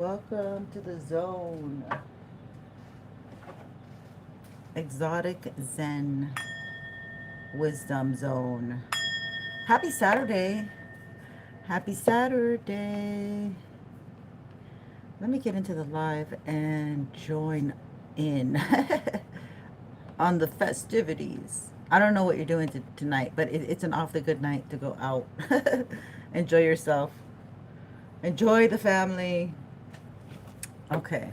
Welcome to the zone. Exotic Zen Wisdom Zone. Happy Saturday. Happy Saturday. Let me get into the live and join in on the festivities. I don't know what you're doing tonight, but it's an awfully good night to go out. Enjoy yourself. Enjoy the family. Okay.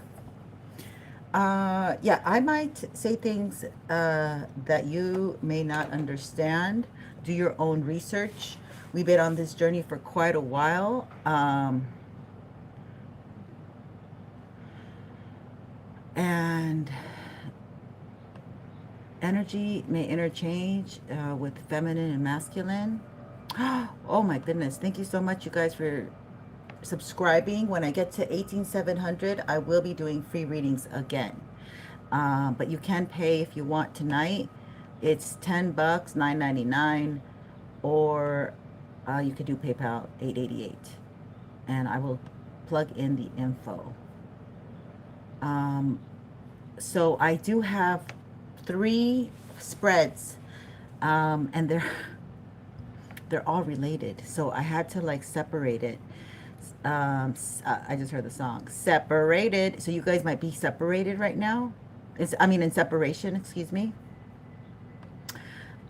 Yeah, I might say things that you may not understand. Do your own research. We've been on this journey for quite a while. And energy may interchange with feminine and masculine. Oh my goodness. Thank you so much, you guys, for subscribing. When I get to 18,700, I will be doing free readings again. But you can pay if you want tonight. It's $10, $9.99, or you could do PayPal, $8.88, and I will plug in the info. So I do have 3 spreads, and they're all related. So I had to like separate it. I just heard the song separated. So you guys might be separated right now. In separation, excuse me.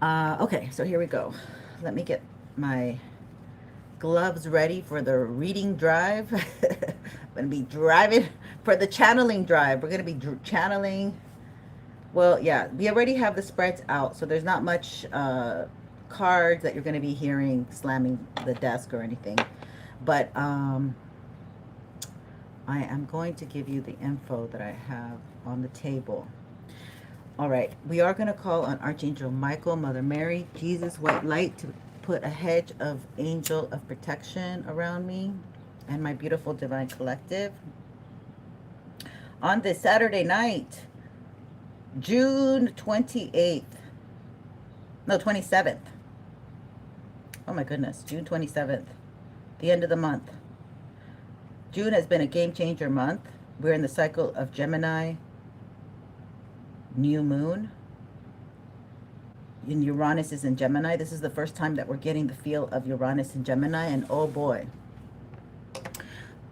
Okay, so here we go. Let me get my gloves ready for the reading drive. I'm going to be driving for the channeling drive. We're going to be channeling. Well, yeah, we already have the spreads out, so there's not much cards that you're going to be hearing slamming the desk or anything. But I am going to give you the info that I have on the table. All right, we are going to call on Archangel Michael, Mother Mary, Jesus, White Light, to put a hedge of angel of protection around me and my beautiful divine collective. On this Saturday night, June 28th, no, 27th. Oh my goodness, June 27th, the end of the month. June has been a game changer month. We're in the cycle of Gemini, new moon, and Uranus is in Gemini. This is the first time that we're getting the feel of Uranus in Gemini, and oh boy.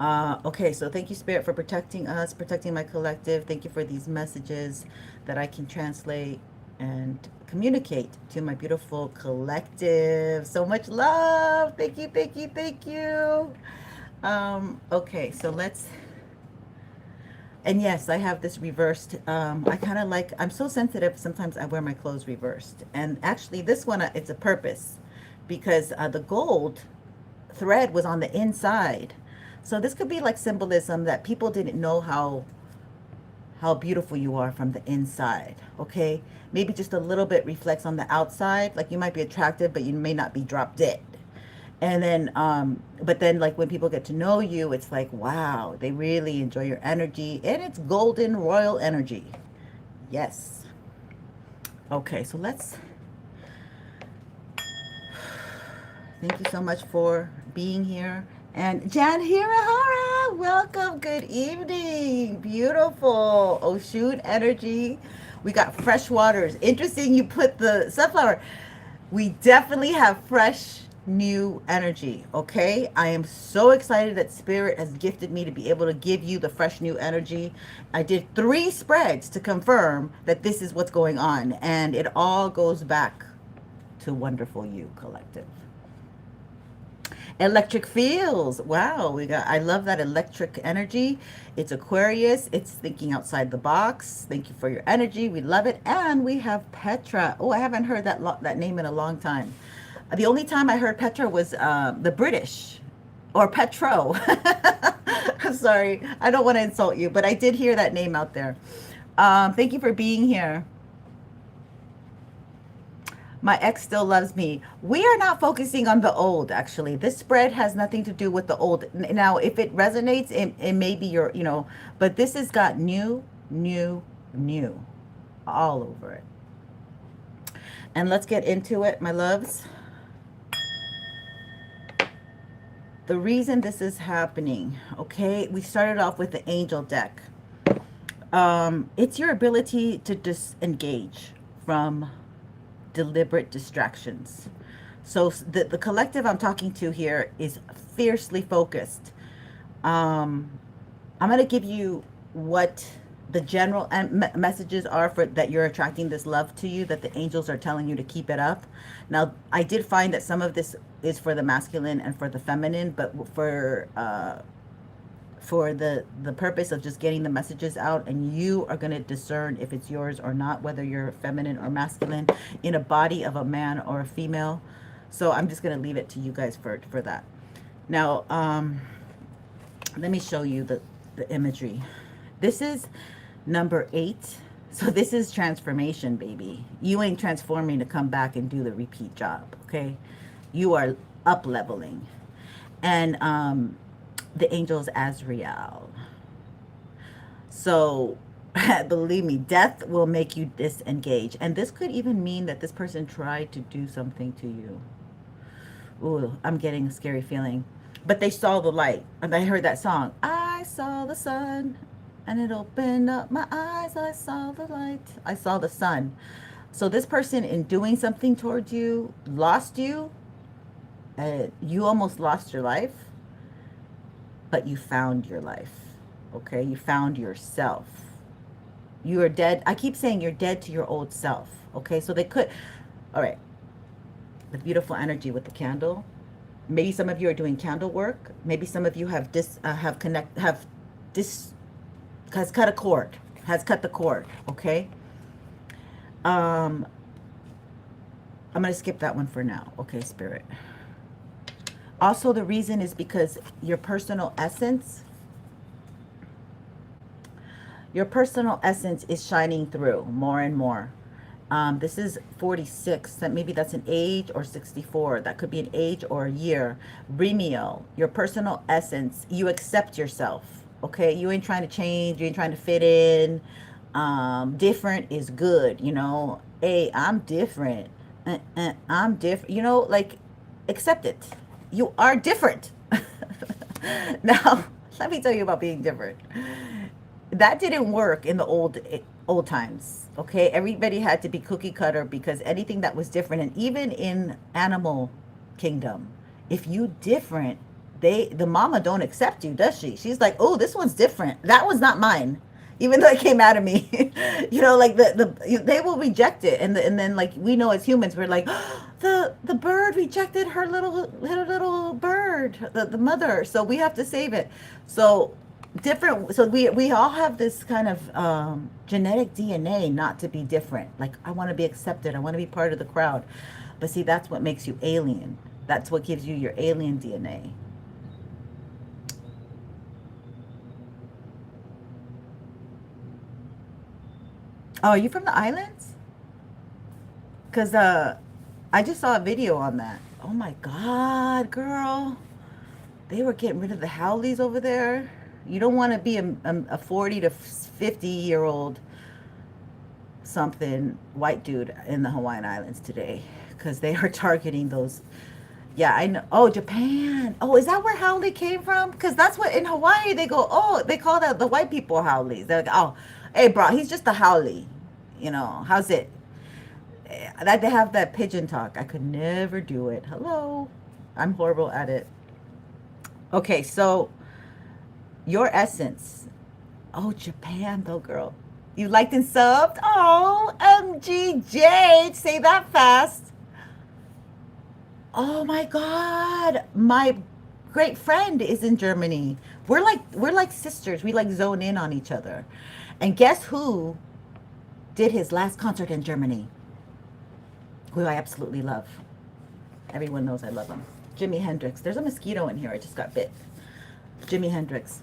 Okay, so thank you, Spirit, for protecting us, protecting my collective. Thank you for these messages that I can translate and communicate to my beautiful collective. So much love. Thank you, thank you, thank you. Okay, so let's... And yes, I have this reversed. I kind of like, I'm so sensitive, sometimes I wear my clothes reversed. And actually, this one, it's a purpose, because the gold thread was on the inside. So this could be like symbolism that people didn't know how beautiful you are from the inside, okay? Maybe just a little bit reflects on the outside. Like you might be attractive, but you may not be drop dead. And then, but then like when people get to know you, it's like, wow, they really enjoy your energy, and it's golden royal energy. Yes. Okay, so let's, thank you so much for being here. And Jan Hirahara, welcome, good evening. Beautiful. Oshun energy. We got fresh waters. Interesting you put the sunflower. We definitely have fresh new energy, okay? I am so excited that Spirit has gifted me to be able to give you the fresh new energy. I did 3 spreads to confirm that this is what's going on, and it all goes back to wonderful you collective. Electric fields. Wow, I love that electric energy. It's Aquarius. It's thinking outside the box. Thank you for your energy. We love it. And we have Petra. Oh, I haven't heard that name in a long time. The only time I heard Petra was the British, or Petro. I'm sorry. I don't want to insult you, but I did hear that name out there. Thank you for being here. My ex still loves me. We are not focusing on the old, actually. This spread has nothing to do with the old. Now, if it resonates, it may be your, but this has got new, new, new all over it. And let's get into it, my loves. The reason this is happening, okay, we started off with the angel deck. It's your ability to disengage from deliberate distractions. So the collective I'm talking to here is fiercely focused. I'm going to give you what the general messages are for that you're attracting this love to you, that the angels are telling you to keep it up. Now, I did find that some of this is for the masculine and for the feminine, but for the purpose of just getting the messages out, and you are going to discern if it's yours or not, whether you're feminine or masculine in a body of a man or a female. So I'm just going to leave it to you guys for that. Now, let me show you the imagery. This is number 8. So this is transformation, baby. You ain't transforming to come back and do the repeat job, okay? You are up leveling. And the angel's Azrael. So believe me, death will make you disengage. And this could even mean that this person tried to do something to you. Ooh, I'm getting a scary feeling. But they saw the light. And I heard that song. I saw the sun and it opened up my eyes. I saw the light. I saw the sun. So this person, in doing something towards you, lost you. You almost lost your life. But you found your life. Okay? You found yourself. You are dead. I keep saying you're dead to your old self. Okay? So they could. All right. The beautiful energy with the candle. Maybe some of you are doing candle work. Maybe some of you have has cut a cord, has cut the cord. Okay. I'm gonna skip that one for now. Okay, Spirit. Also, the reason is because your personal essence is shining through more and more. This is 46. Maybe that's an age, or 64. That could be an age or a year. Remio, your personal essence. You accept yourself. Okay, you ain't trying to change. You ain't trying to fit in. Different is good. You know, hey, I'm different. I'm different. You know, like, accept it. You are different. Now, let me tell you about being different. That didn't work in the old times. Okay, everybody had to be cookie cutter, because anything that was different, and even in animal kingdom, if you different, the mama don't accept you, does she? She's like, oh, this one's different. That one's not mine, even though it came out of me. You know, like they will reject it, and then, like, we know as humans, we're like, oh, the bird rejected her little bird, the mother, so we have to save it. So different. So we all have this kind of genetic DNA not to be different. Like, I want to be accepted. I want to be part of the crowd. But see, that's what makes you alien. That's what gives you your alien DNA. Oh, are you from the islands? Because I just saw a video on that. Oh my God, girl. They were getting rid of the Howleys over there. You don't want to be a 40 to 50-year-old something white dude in the Hawaiian Islands today, because they are targeting those. Yeah, I know. Oh, Japan. Oh, is that where Howley came from? Because that's what in Hawaii they go, oh, they call that the white people Howleys. They're like, oh, hey, bro, he's just a Howley. You know, how's it? That they have that pigeon talk. I could never do it. Hello. I'm horrible at it. Okay, so your essence. Oh, Japan, though, girl. You liked and subbed? Oh, MGJ. Say that fast. Oh my God. My great friend is in Germany. We're like sisters. We like zone in on each other. And guess who did his last concert in Germany? Who I absolutely love. Everyone knows I love him. Jimi Hendrix. There's a mosquito in here. I just got bit. Jimi Hendrix.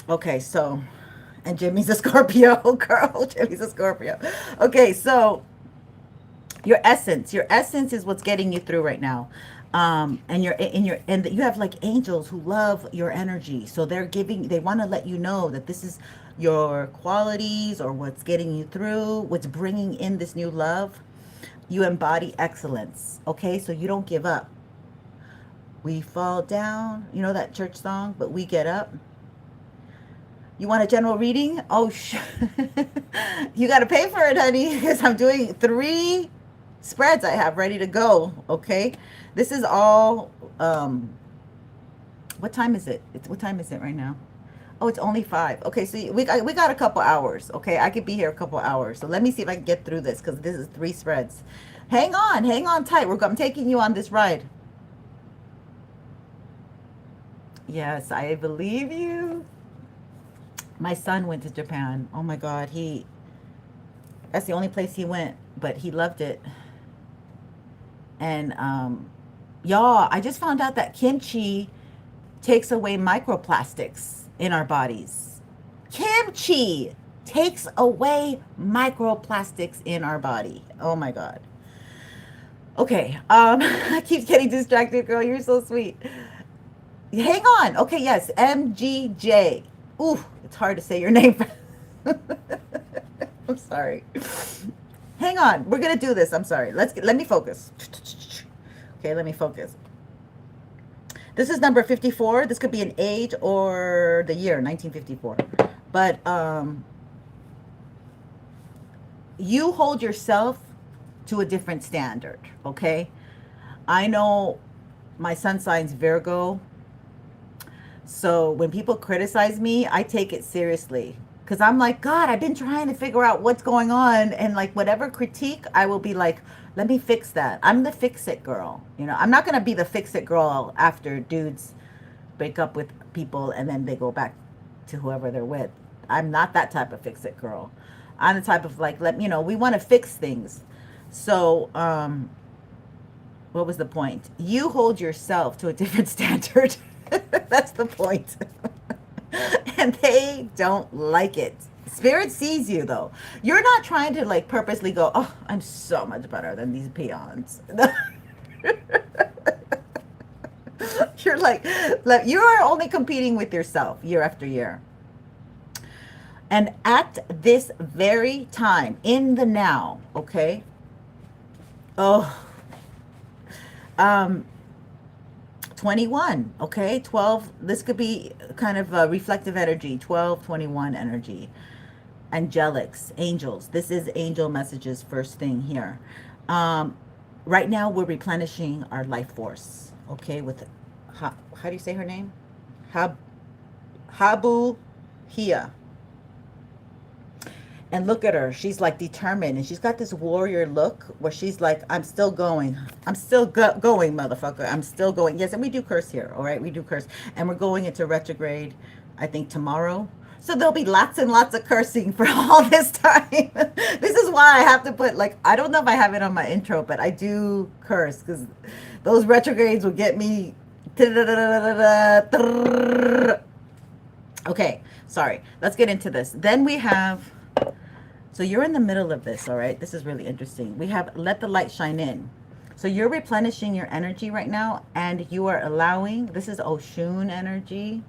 Okay, so, and Jimmy's a Scorpio, girl. Jimmy's a Scorpio. Okay, so your essence is what's getting you through right now. And you have like angels who love your energy. So they want to let you know that this is your qualities, or what's getting you through, what's bringing in this new love. You embody excellence. Okay, so you don't give up. We fall down. You know that church song? But we get up. You want a general reading? Oh, you got to pay for it, honey, because I'm doing 3 spreads I have ready to go, okay? This is all, what time is it? What time is it right now? Oh, it's only 5. Okay, so we got a couple hours, okay? I could be here a couple hours. So let me see if I can get through this, because this is 3 spreads. Hang on tight. I'm taking you on this ride. Yes, I believe you. My son went to Japan. Oh my God, that's the only place he went, but he loved it. And y'all, I just found out that kimchi takes away microplastics in our bodies. Kimchi takes away microplastics in our body. Oh my God. Okay, I keep getting distracted, girl. You're so sweet. Hang on. Okay, yes, MGJ. Ooh, it's hard to say your name. I'm sorry. Hang on. We're going to do this. I'm sorry. Let me focus. Okay, let me focus. This is number 54. This could be an age or the year, 1954. But you hold yourself to a different standard, okay? I know my sun sign's Virgo. So when people criticize me, I take it seriously. Because I'm like, God, I've been trying to figure out what's going on. And like whatever critique, I will be like, let me fix that. I'm the fix-it girl. You know, I'm not going to be the fix-it girl after dudes break up with people and then they go back to whoever they're with. I'm not that type of fix-it girl. I'm the type of like, we want to fix things. So, what was the point? You hold yourself to a different standard. That's the point. And they don't like it. Spirit sees you though. You're not trying to like purposely go, oh, I'm so much better than these peons. You're like, you are only competing with yourself year after year. And at this very time, in the now, okay? Oh, 21, okay? 12, this could be kind of a reflective energy, 12, 21 energy. Angelics, angels. This is angel messages first thing here. Right now, we're replenishing our life force, okay? With, how do you say her name? Habu Hia. And look at her. She's like determined. And she's got this warrior look where she's like, I'm still going. I'm still going, motherfucker. I'm still going. Yes, and we do curse here, all right? We do curse. And we're going into retrograde, I think, tomorrow. So there'll be lots and lots of cursing for all this time. This is why I have to put, like, I don't know if I have it on my intro, but I do curse because those retrogrades will get me. Okay, sorry. Let's get into this. Then we have... So you're in the middle of this, all right? This is really interesting. We have let the light shine in. So you're replenishing your energy right now, and you are allowing, this is Oshun energy,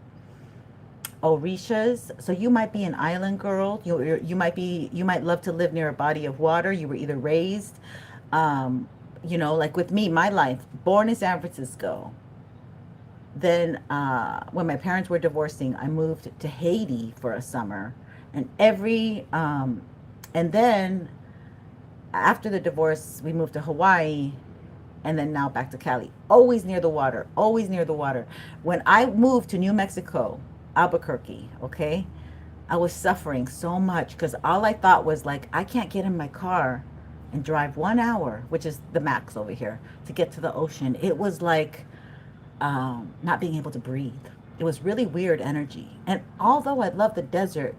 Orishas. So you might be an island girl. You might love to live near a body of water. You were either raised, like with me, my life, born in San Francisco. Then when my parents were divorcing, I moved to Haiti for a summer. And and then after the divorce, we moved to Hawaii, and then now back to Cali. Always near the water, always near the water. When I moved to New Mexico, Albuquerque, okay, I was suffering so much because all I thought was like, I can't get in my car and drive 1 hour, which is the max over here, to get to the ocean. It was like not being able to breathe. It was really weird energy. And although I love the desert,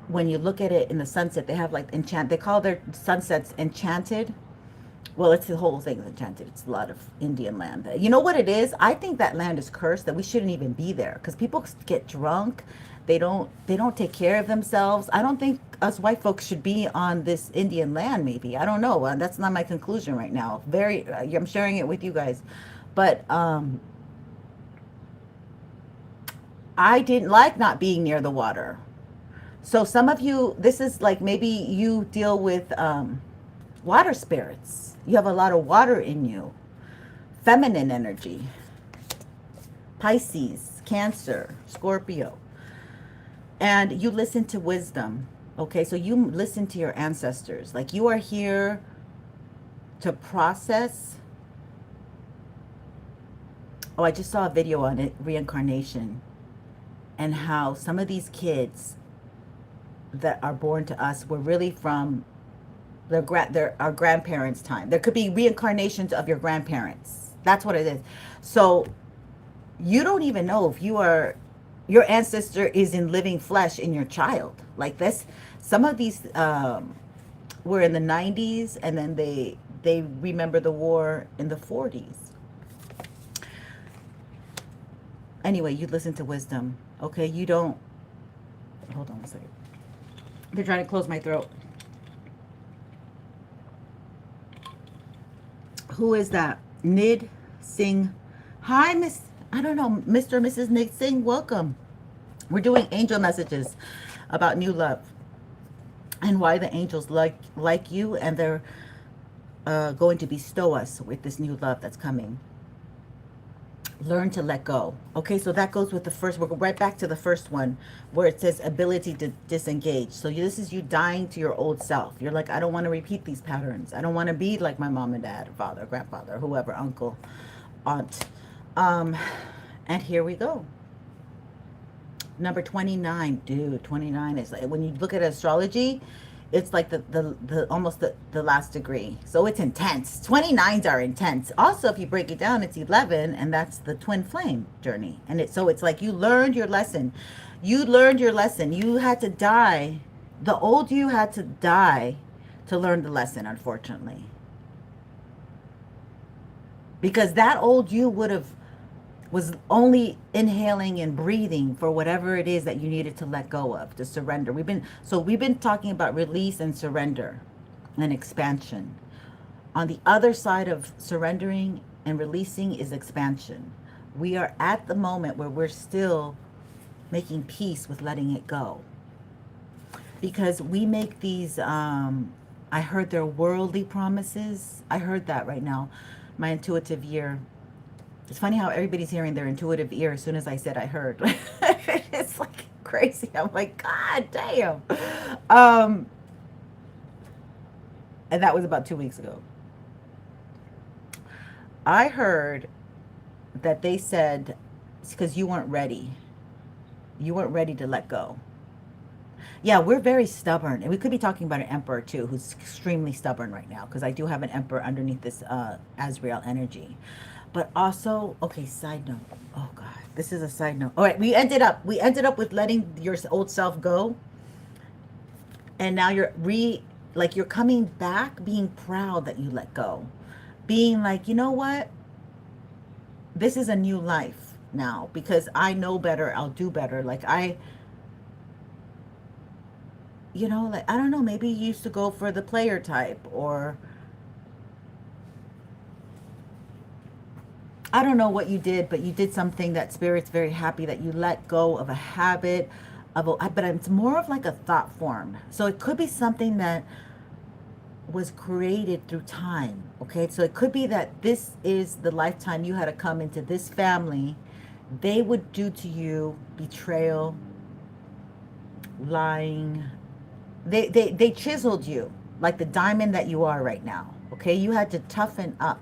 when you look at it in the sunset, they have like they call their sunsets enchanted. Well, it's the whole thing is enchanted. It's a lot of Indian land. You know what it is? I think that land is cursed, that we shouldn't even be there because people get drunk. They don't take care of themselves. I don't think us white folks should be on this Indian land, maybe. I don't know. That's not my conclusion right now. I'm sharing it with you guys. But I didn't like not being near the water. So some of you, this is like maybe you deal with water spirits. You have a lot of water in you. Feminine energy. Pisces, Cancer, Scorpio. And you listen to wisdom. Okay, so you listen to your ancestors. Like, you are here to process. Oh, I just saw a video on it, reincarnation, and how some of these kids that are born to us were really from our grandparents' time. There could be reincarnations of your grandparents. That's what it is. So you don't even know if your ancestor is in living flesh in your child. Like this, some of these were in the 90s, and then they remember the war in the 40s. Anyway, you listen to wisdom. Okay, you don't. Hold on a second. They're trying to close my throat. Who is that? Nid Singh. Hi, Miss. I don't know, Mr. and Mrs. Nid Singh. Welcome. We're doing angel messages about new love and why the angels like you, and they're going to bestow us with this new love that's coming. Learn to let go. Okay, so that goes with the first. We'll go right back to the first one where it says ability to disengage. So this is you dying to your old self. You're like, I don't want to repeat these patterns. I don't want to be like my mom and dad, father, grandfather, whoever, uncle, aunt. And here we go. Number 29, dude. 29 is like, when you look at astrology, it's like the almost the last degree. So it's intense. 29s are intense. Also, if you break it down, it's 11, and that's the twin flame journey. And it's like you learned your lesson. You learned your lesson. You had to die. The old you had to die to learn the lesson, unfortunately. Because that old you was only inhaling and breathing for whatever it is that you needed to let go of, to surrender. We've been talking about release and surrender and expansion. On the other side of surrendering and releasing is expansion. We are at the moment where we're still making peace with letting it go. Because we make these, I heard they're worldly promises. I heard that right now, my intuitive ear. It's funny how everybody's hearing their intuitive ear as soon as I said I heard. It's like crazy. I'm like, God damn. And that was about 2 weeks ago. I heard that they said it's because you weren't ready. You weren't ready to let go. Yeah, we're very stubborn. And we could be talking about an emperor too, who's extremely stubborn right now, because I do have an emperor underneath this Azrael energy. But also, okay, side note. Oh God, this is a side note. All right, we ended up with letting your old self go. And now you're coming back, being proud that you let go. Being like, you know what? This is a new life now, because I know better, I'll do better. Like I don't know, maybe you used to go for the player type, or I don't know what you did, but you did something that Spirit's very happy that you let go of a habit, but it's more of like a thought form. So it could be something that was created through time, okay? So it could be that this is the lifetime you had to come into this family. They would do to you betrayal, lying. They chiseled you like the diamond that you are right now, okay? You had to toughen up.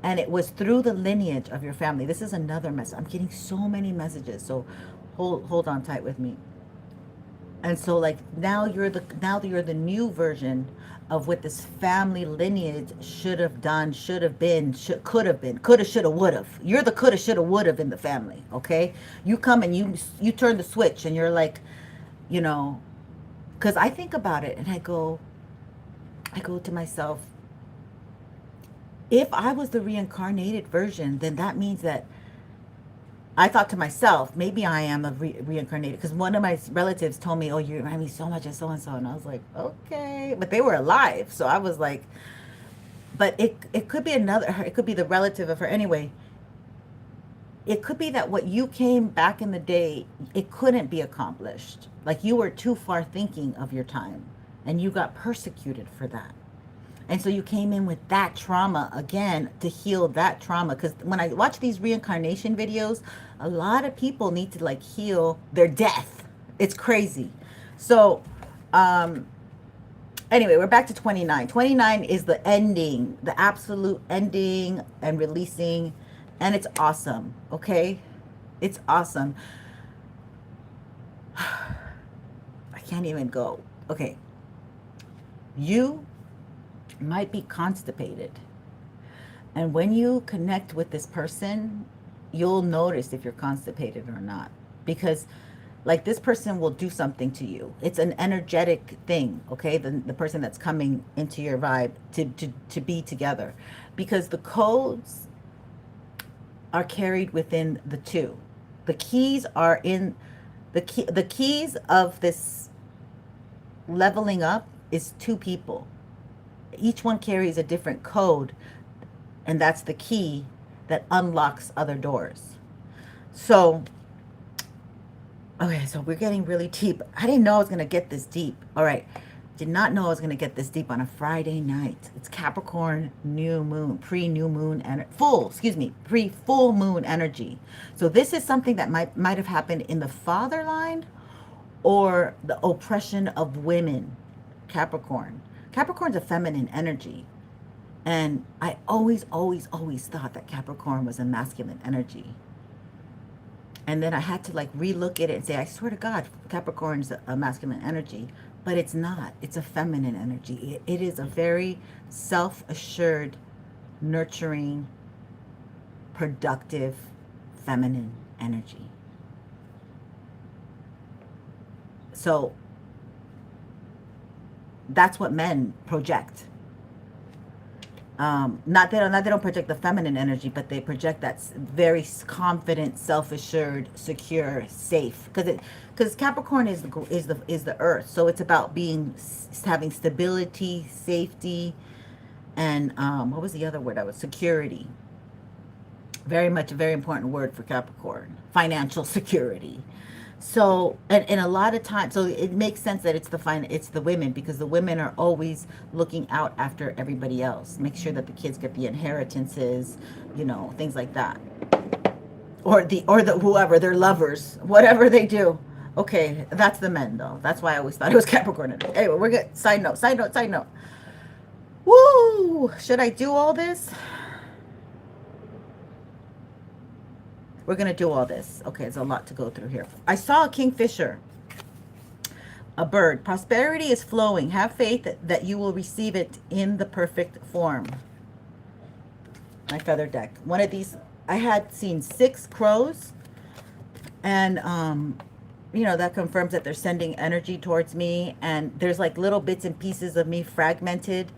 And it was through the lineage of your family. This is another message. I'm getting so many messages. So hold on tight with me. And so like now you're the new version of what this family lineage should have done, should have been, could have been, coulda, shoulda, woulda. You're the coulda, shoulda, woulda in the family, okay? You come and you turn the switch, and you're like, because I think about it and I go to myself, if I was the reincarnated version, then that means that I thought to myself, maybe I am a reincarnated, because one of my relatives told me, oh, you remind me so much of so-and-so. And I was like, okay. But they were alive. So I was like, but it could be it could be the relative of her. Anyway, it could be that what you came back in the day, it couldn't be accomplished. Like you were too far thinking of your time, and you got persecuted for that. And so you came in with that trauma again to heal that trauma. Because when I watch these reincarnation videos, a lot of people need to like heal their death. It's crazy. So, anyway, we're back to 29. 29 is the ending, the absolute ending and releasing. And it's awesome. Okay. It's awesome. I can't even go. Okay. You might be constipated. And when you connect with this person, you'll notice if you're constipated or not. Because like this person will do something to you. It's an energetic thing, okay? The person that's coming into your vibe to be together. Because the codes are carried within the two. The keys are in the keys of this leveling up is two people. Each one carries a different code, and that's the key that unlocks other doors. So, okay, so we're getting really deep. I didn't know I was going to get this deep. All right. Did not know I was going to get this deep on a Friday night. It's Capricorn new moon, pre-new moon, and pre-full moon energy. So this is something that might have happened in the father line or the oppression of women. Capricorn. Capricorn's a feminine energy. And I always thought that Capricorn was a masculine energy. And then I had to like relook at it and say, I swear to God, Capricorn's a masculine energy. But it's not. It's a feminine energy. It is a very self-assured, nurturing, productive, feminine energy. So that's what men project. Not they don't project the feminine energy, but they project that very confident, self-assured, secure, safe. Because Capricorn is the earth, so it's about having stability, safety, and what was the other word? Security. Very much a very important word for Capricorn. Financial security. So, and a lot of times, so it makes sense that it's the women, because the women are always looking out after everybody else. Make sure that the kids get the inheritances, things like that. Or the whoever, their lovers, whatever they do. Okay, that's the men though. That's why I always thought it was Capricorn. Anyway, we're good. Side note. Woo! Should I do all this? We're going to do all this. Okay, there's a lot to go through here. I saw a kingfisher, a bird. Prosperity is flowing. Have faith that you will receive it in the perfect form. My feather deck. One of these, I had seen 6 crows. And, that confirms that they're sending energy towards me. And there's like little bits and pieces of me fragmented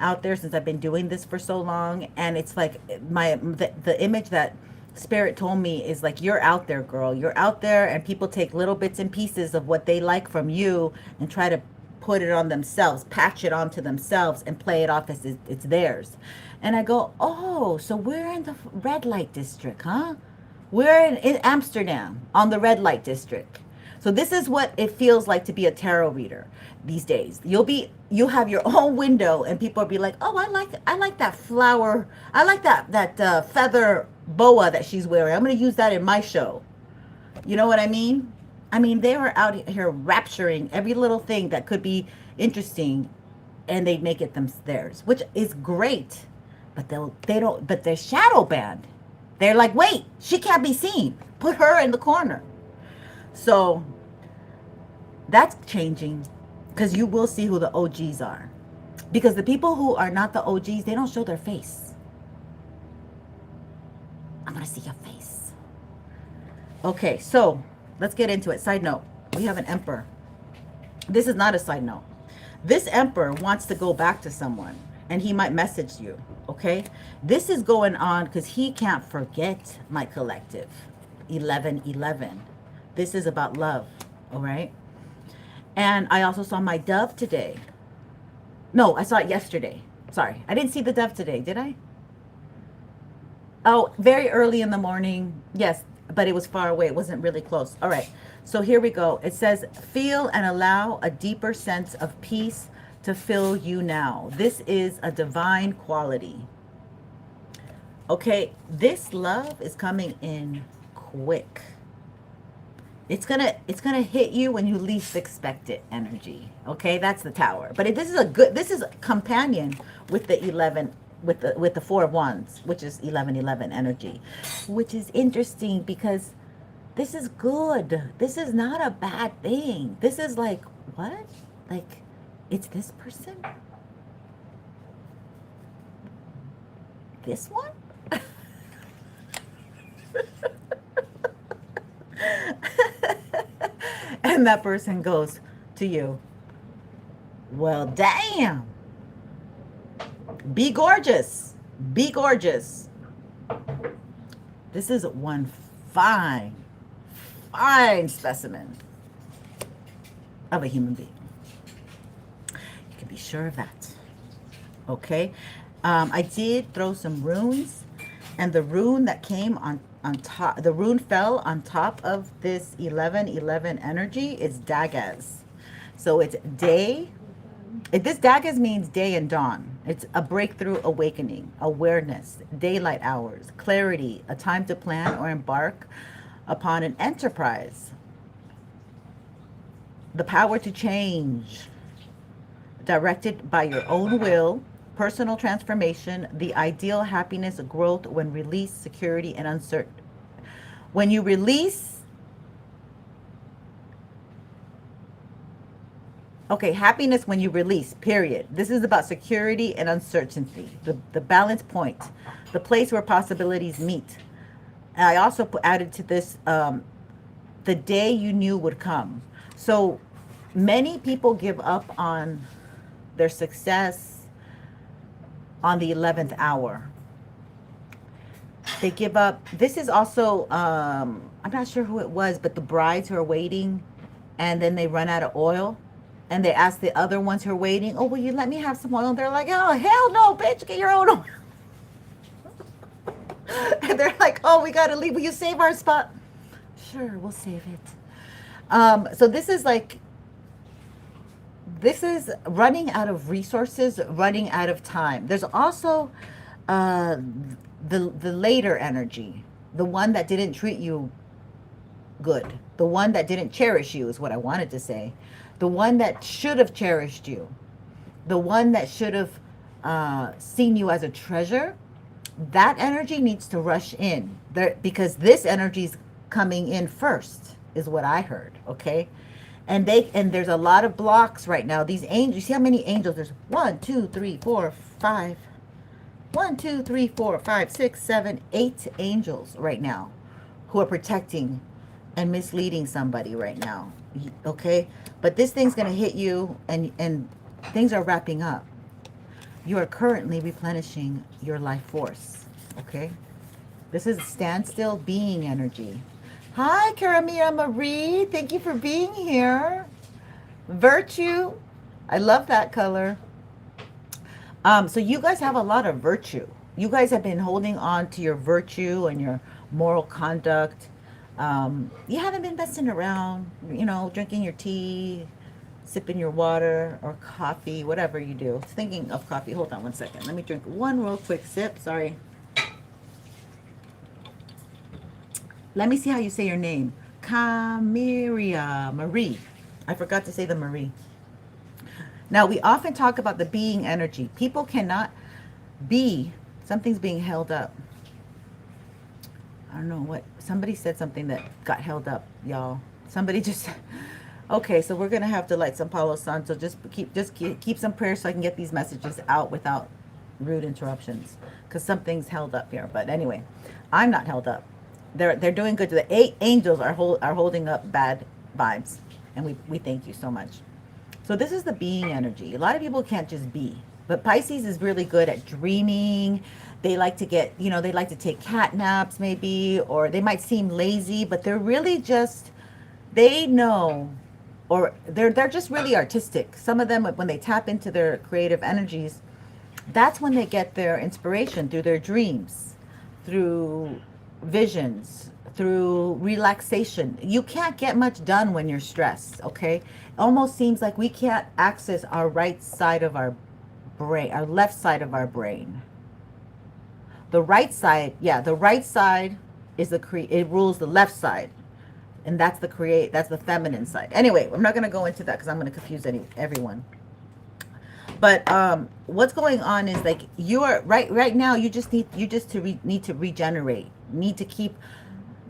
out there since I've been doing this for so long. And it's like the image that Spirit told me is like, you're out there, girl. You're out there, and people take little bits and pieces of what they like from you and try to put it on themselves, patch it onto themselves, and play it off as it's theirs. And I go, oh, so we're in the red light district, huh? We're in Amsterdam on the red light district. So this is what it feels like to be a tarot reader these days. You have your own window, and people will be like, oh, I like that flower. I like that feather boa that she's wearing. I'm going to use that in my show. You know what I mean? I mean, they were out here rapturing every little thing that could be interesting, and they make it theirs, which is great. But but they're shadow banned. They're like, wait, she can't be seen. Put her in the corner. So that's changing, because you will see who the OGs are. Because the people who are not the OGs, they don't show their face. I want to see your face. Okay, so let's get into it. Side note, we have an emperor. This is not a side note. This emperor wants to go back to someone, and he might message you, okay? This is going on because he can't forget my collective. 1111. This is about love, all right? And I also saw my dove today. No, I saw it yesterday. Sorry, I didn't see the dove today, did I? Oh, very early in the morning. Yes, but it was far away. It wasn't really close. All right, so here we go. It says, feel and allow a deeper sense of peace to fill you now. This is a divine quality. Okay, this love is coming in quick. It's gonna hit you when you least expect it. Energy. Okay, that's the Tower. But this is a companion with the 11, with the Four of Wands, which is 1111 energy, which is interesting because this is good. This is not a bad thing. This is like, what? Like, it's this person? This one? And that person goes to you, well, damn. Be gorgeous. Be gorgeous. This is one fine specimen of a human being. You can be sure of that. Okay. I did throw some runes, and the rune that came on top, the rune fell on top of this 1111 energy is Dagaz. So it's day. This Dagaz means day and dawn. It's a breakthrough awakening, awareness, daylight hours, clarity, a time to plan or embark upon an enterprise. The power to change, directed by your own will, personal transformation, the ideal happiness, growth when release, security, and uncertain. When you release, okay, happiness when you release, period. This is about security and uncertainty, the balance point, the place where possibilities meet. And I also added to this, the day you knew would come. So many people give up on their success on the 11th hour. They give up. This is also, I'm not sure who it was, but the brides who are waiting, and then they run out of oil, and they ask the other ones who are waiting, oh, will you let me have some oil? And they're like, oh, hell no, bitch, get your own oil. And they're like, oh, we got to leave. Will you save our spot? Sure, we'll save it. So this is like, this is running out of resources, running out of time. There's also the later energy, the one that didn't treat you good, the one that didn't cherish you is what I wanted to say, the one that should have cherished you, the one that should have seen you as a treasure. That energy needs to rush in there, because this energy is coming in first, is what I heard. Okay. And there's a lot of blocks right now. These angels, you see how many angels? There's 1, 2, 3, 4, 5. 1, 2, 3, 4, 5, 6, 7, 8 angels right now who are protecting and misleading somebody right now. Okay? But this thing's going to hit you, and things are wrapping up. You are currently replenishing your life force. Okay? This is standstill being energy. Hi, Karamia Marie. Thank you for being here. Virtue. I love that color. So you guys have a lot of virtue. You guys have been holding on to your virtue and your moral conduct. You haven't been messing around, you know, drinking your tea, sipping your water or coffee, whatever you do. Thinking of coffee. Hold on one second. Let me drink one real quick sip. Sorry. Let me see how you say your name. Kamiria Marie. I forgot to say the Marie. Now, we often talk about the being energy. People cannot be. Something's being held up. I don't know what. Somebody said something that got held up, y'all. Somebody just. Okay, so we're gonna have to light some Palo Santo. Just keep some prayers so I can get these messages out without rude interruptions, because something's held up here. But anyway, I'm not held up. They're doing good. The 8 angels are holding up bad vibes, and we thank you so much. So this is the being energy. A lot of people can't just be, but Pisces is really good at dreaming. They like to get, you know, they like to take cat naps maybe, or they might seem lazy, but they're really just, they know, or they're just really artistic. Some of them, when they tap into their creative energies, that's when they get their inspiration, through their dreams, through visions, through relaxation. You can't get much done when you're stressed, okay? It almost seems like we can't access our right side of our brain, our left side of our brain. The right side, yeah, the right side is it rules the left side. And that's that's the feminine side. Anyway, I'm not going to go into that because I'm going to confuse everyone. But what's going on is like you are right now. You just need to regenerate. Need to keep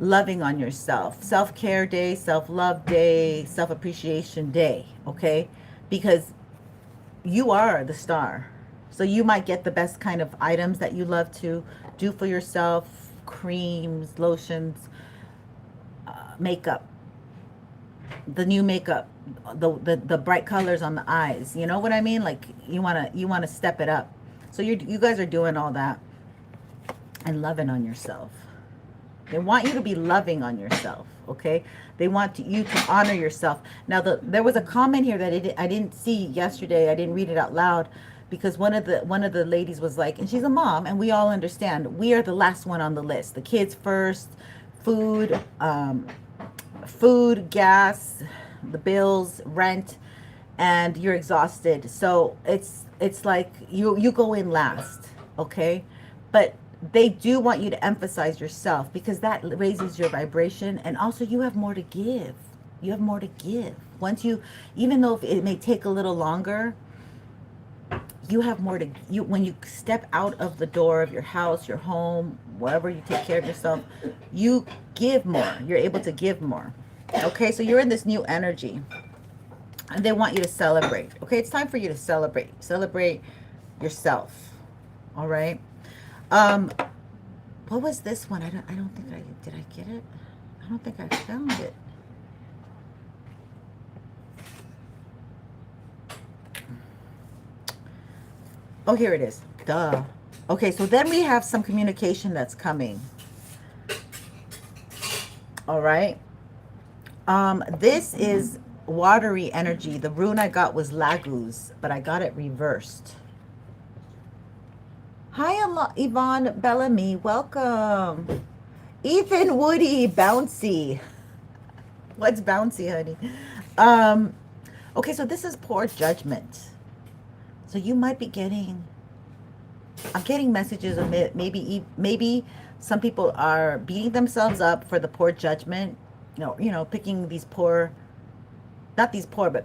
loving on yourself. Self-care day, self-love day, self-appreciation day. Okay, because you are the star. So you might get the best kind of items that you love to do for yourself: creams, lotions, makeup, the new makeup, the bright colors on the eyes. You know what I mean? Like you wanna step it up. So you guys are doing all that and loving on yourself. They want you to be loving on yourself, okay? They want you to honor yourself. Now, there was a comment here that I didn't see yesterday. I didn't read it out loud because one of the ladies was like, and she's a mom, and we all understand, we are the last one on the list. The kids first, food, gas, the bills, rent, and you're exhausted. So it's like you go in last, okay? But they do want you to emphasize yourself because that raises your vibration, and also you have more to give. You have more to give. Even though it may take a little longer, you have more to when you step out of the door of your house, your home, wherever you take care of yourself, you give more. You're able to give more. Okay, so you're in this new energy, and they want you to celebrate. Okay, it's time for you to celebrate yourself. All right. What was this one? I don't think did I get it? I don't think I found it. Oh, here it is. Duh. Okay, so then we have some communication that's coming. All right. This is watery energy. The rune I got was Laguz, but I got it reversed. Hi, Yvonne Bellamy. Welcome. Ethan Woody. Bouncy. What's bouncy, honey? Okay, so this is poor judgment. So you might be I'm getting messages of it. Maybe some people are beating themselves up for the poor judgment. Picking these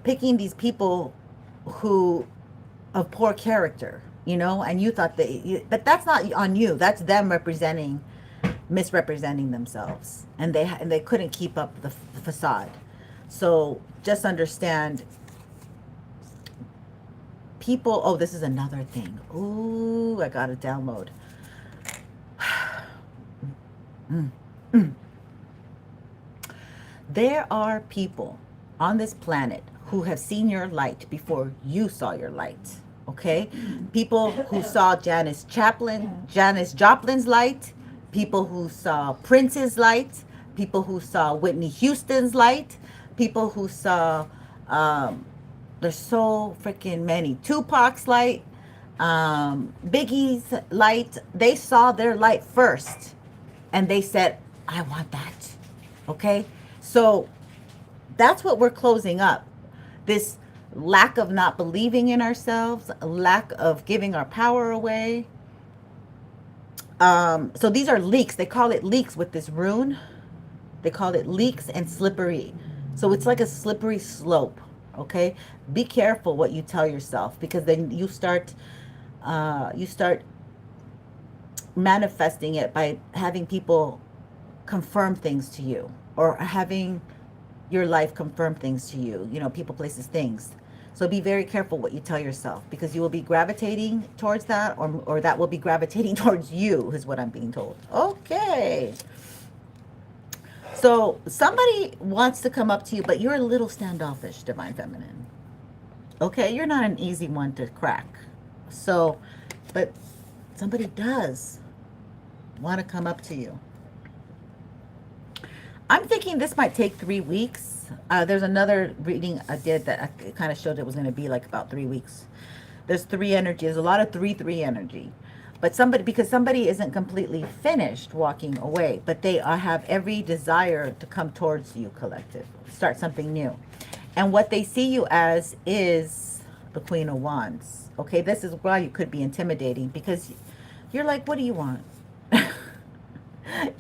picking these people who of poor character. And you thought but that's not on you. That's them misrepresenting themselves, and they couldn't keep up the facade. So just understand, people. Oh, this is another thing. Ooh, I got a download. There are people on this planet who have seen your light before you saw your light. Okay, people who saw Janis Joplin's light, people who saw Prince's light, people who saw Whitney Houston's light, people who saw, there's so freaking many, Tupac's light, Biggie's light. They saw their light first, and they said, I want that. Okay, so that's what we're closing up. This lack of not believing in ourselves, lack of giving our power away. So these are leaks. They call it leaks with this rune. They call it leaks and slippery. So it's like a slippery slope. Okay, be careful what you tell yourself, because then you start manifesting it by having people confirm things to you, or having your life confirm things to you. People, places, things. So be very careful what you tell yourself, because you will be gravitating towards that, or that will be gravitating towards you, is what I'm being told. Okay. So somebody wants to come up to you, but you're a little standoffish, Divine Feminine. Okay, you're not an easy one to crack. So, but somebody does want to come up to you. I'm thinking this might take 3 weeks. There's another reading I did that I kind of showed it was going to be like about 3 weeks. There's 3 energy. There's a lot of 3-3 energy. But because somebody isn't completely finished walking away, but they have every desire to come towards you, collective, start something new. And what they see you as is the Queen of Wands. Okay, this is why you could be intimidating, because you're like, what do you want?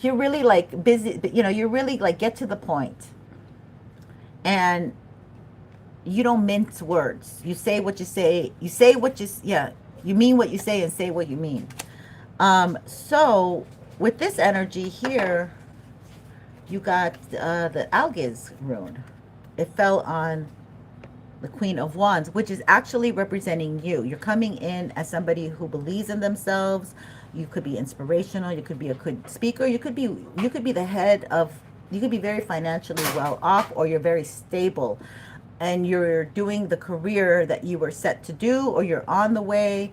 You're really like busy, you know, you're really like, get to the point. And you don't mince words. You say what you say. You say what you, yeah, you mean what you say and say what you mean. So with this energy here, you got the Algiz rune. It fell on the Queen of Wands, which is actually representing you. You're coming in as somebody who believes in themselves. You could be inspirational. You could be a good speaker. You could be the head of, you could be very financially well off, or you're very stable and you're doing the career that you were set to do, or you're on the way.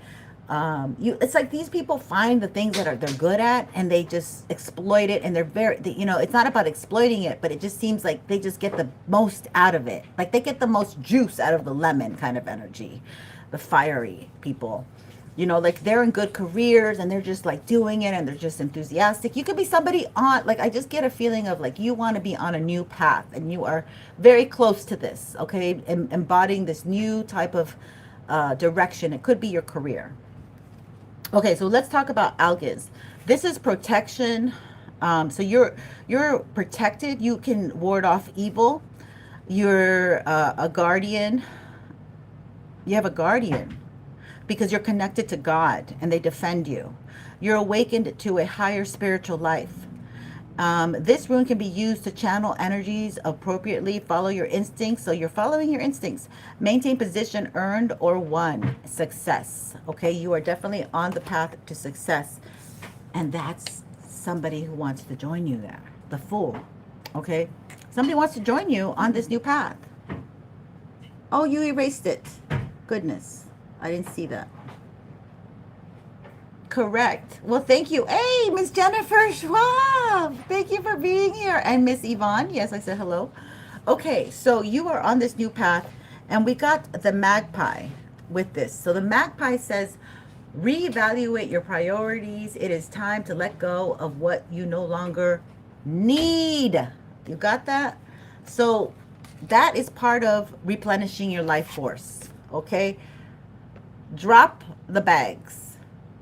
It's like these people find the things that they're good at, and they just exploit it, and you know, it's not about exploiting it, but it just seems like they just get the most out of it. Like they get the most juice out of the lemon kind of energy, the fiery people. You know, like they're in good careers and they're just like doing it, and they're just enthusiastic. You could be somebody on, like, I just get a feeling of like you want to be on a new path, and you are very close to this, okay? Embodying this new type of direction. It could be your career. Okay, so let's talk about Algiz. This is protection. So you're protected. You can ward off evil. You're a guardian. You have a guardian, because you're connected to God and they defend you. You're awakened to a higher spiritual life. This rune can be used to channel energies appropriately. Follow your instincts. So you're following your instincts. Maintain position earned or won. Success. Okay, you are definitely on the path to success. And that's somebody who wants to join you there. The Fool. Okay, somebody wants to join you on this new path. Oh, you erased it. Goodness. I didn't see that. Correct. Well, thank you. Hey, Miss Jennifer Schwab. Thank you for being here. And Miss Yvonne. Yes, I said hello. Okay, so you are on this new path, and we got the magpie with this. So the magpie says, reevaluate your priorities. It is time to let go of what you no longer need. You got that? So that is part of replenishing your life force. Okay? Drop the bags,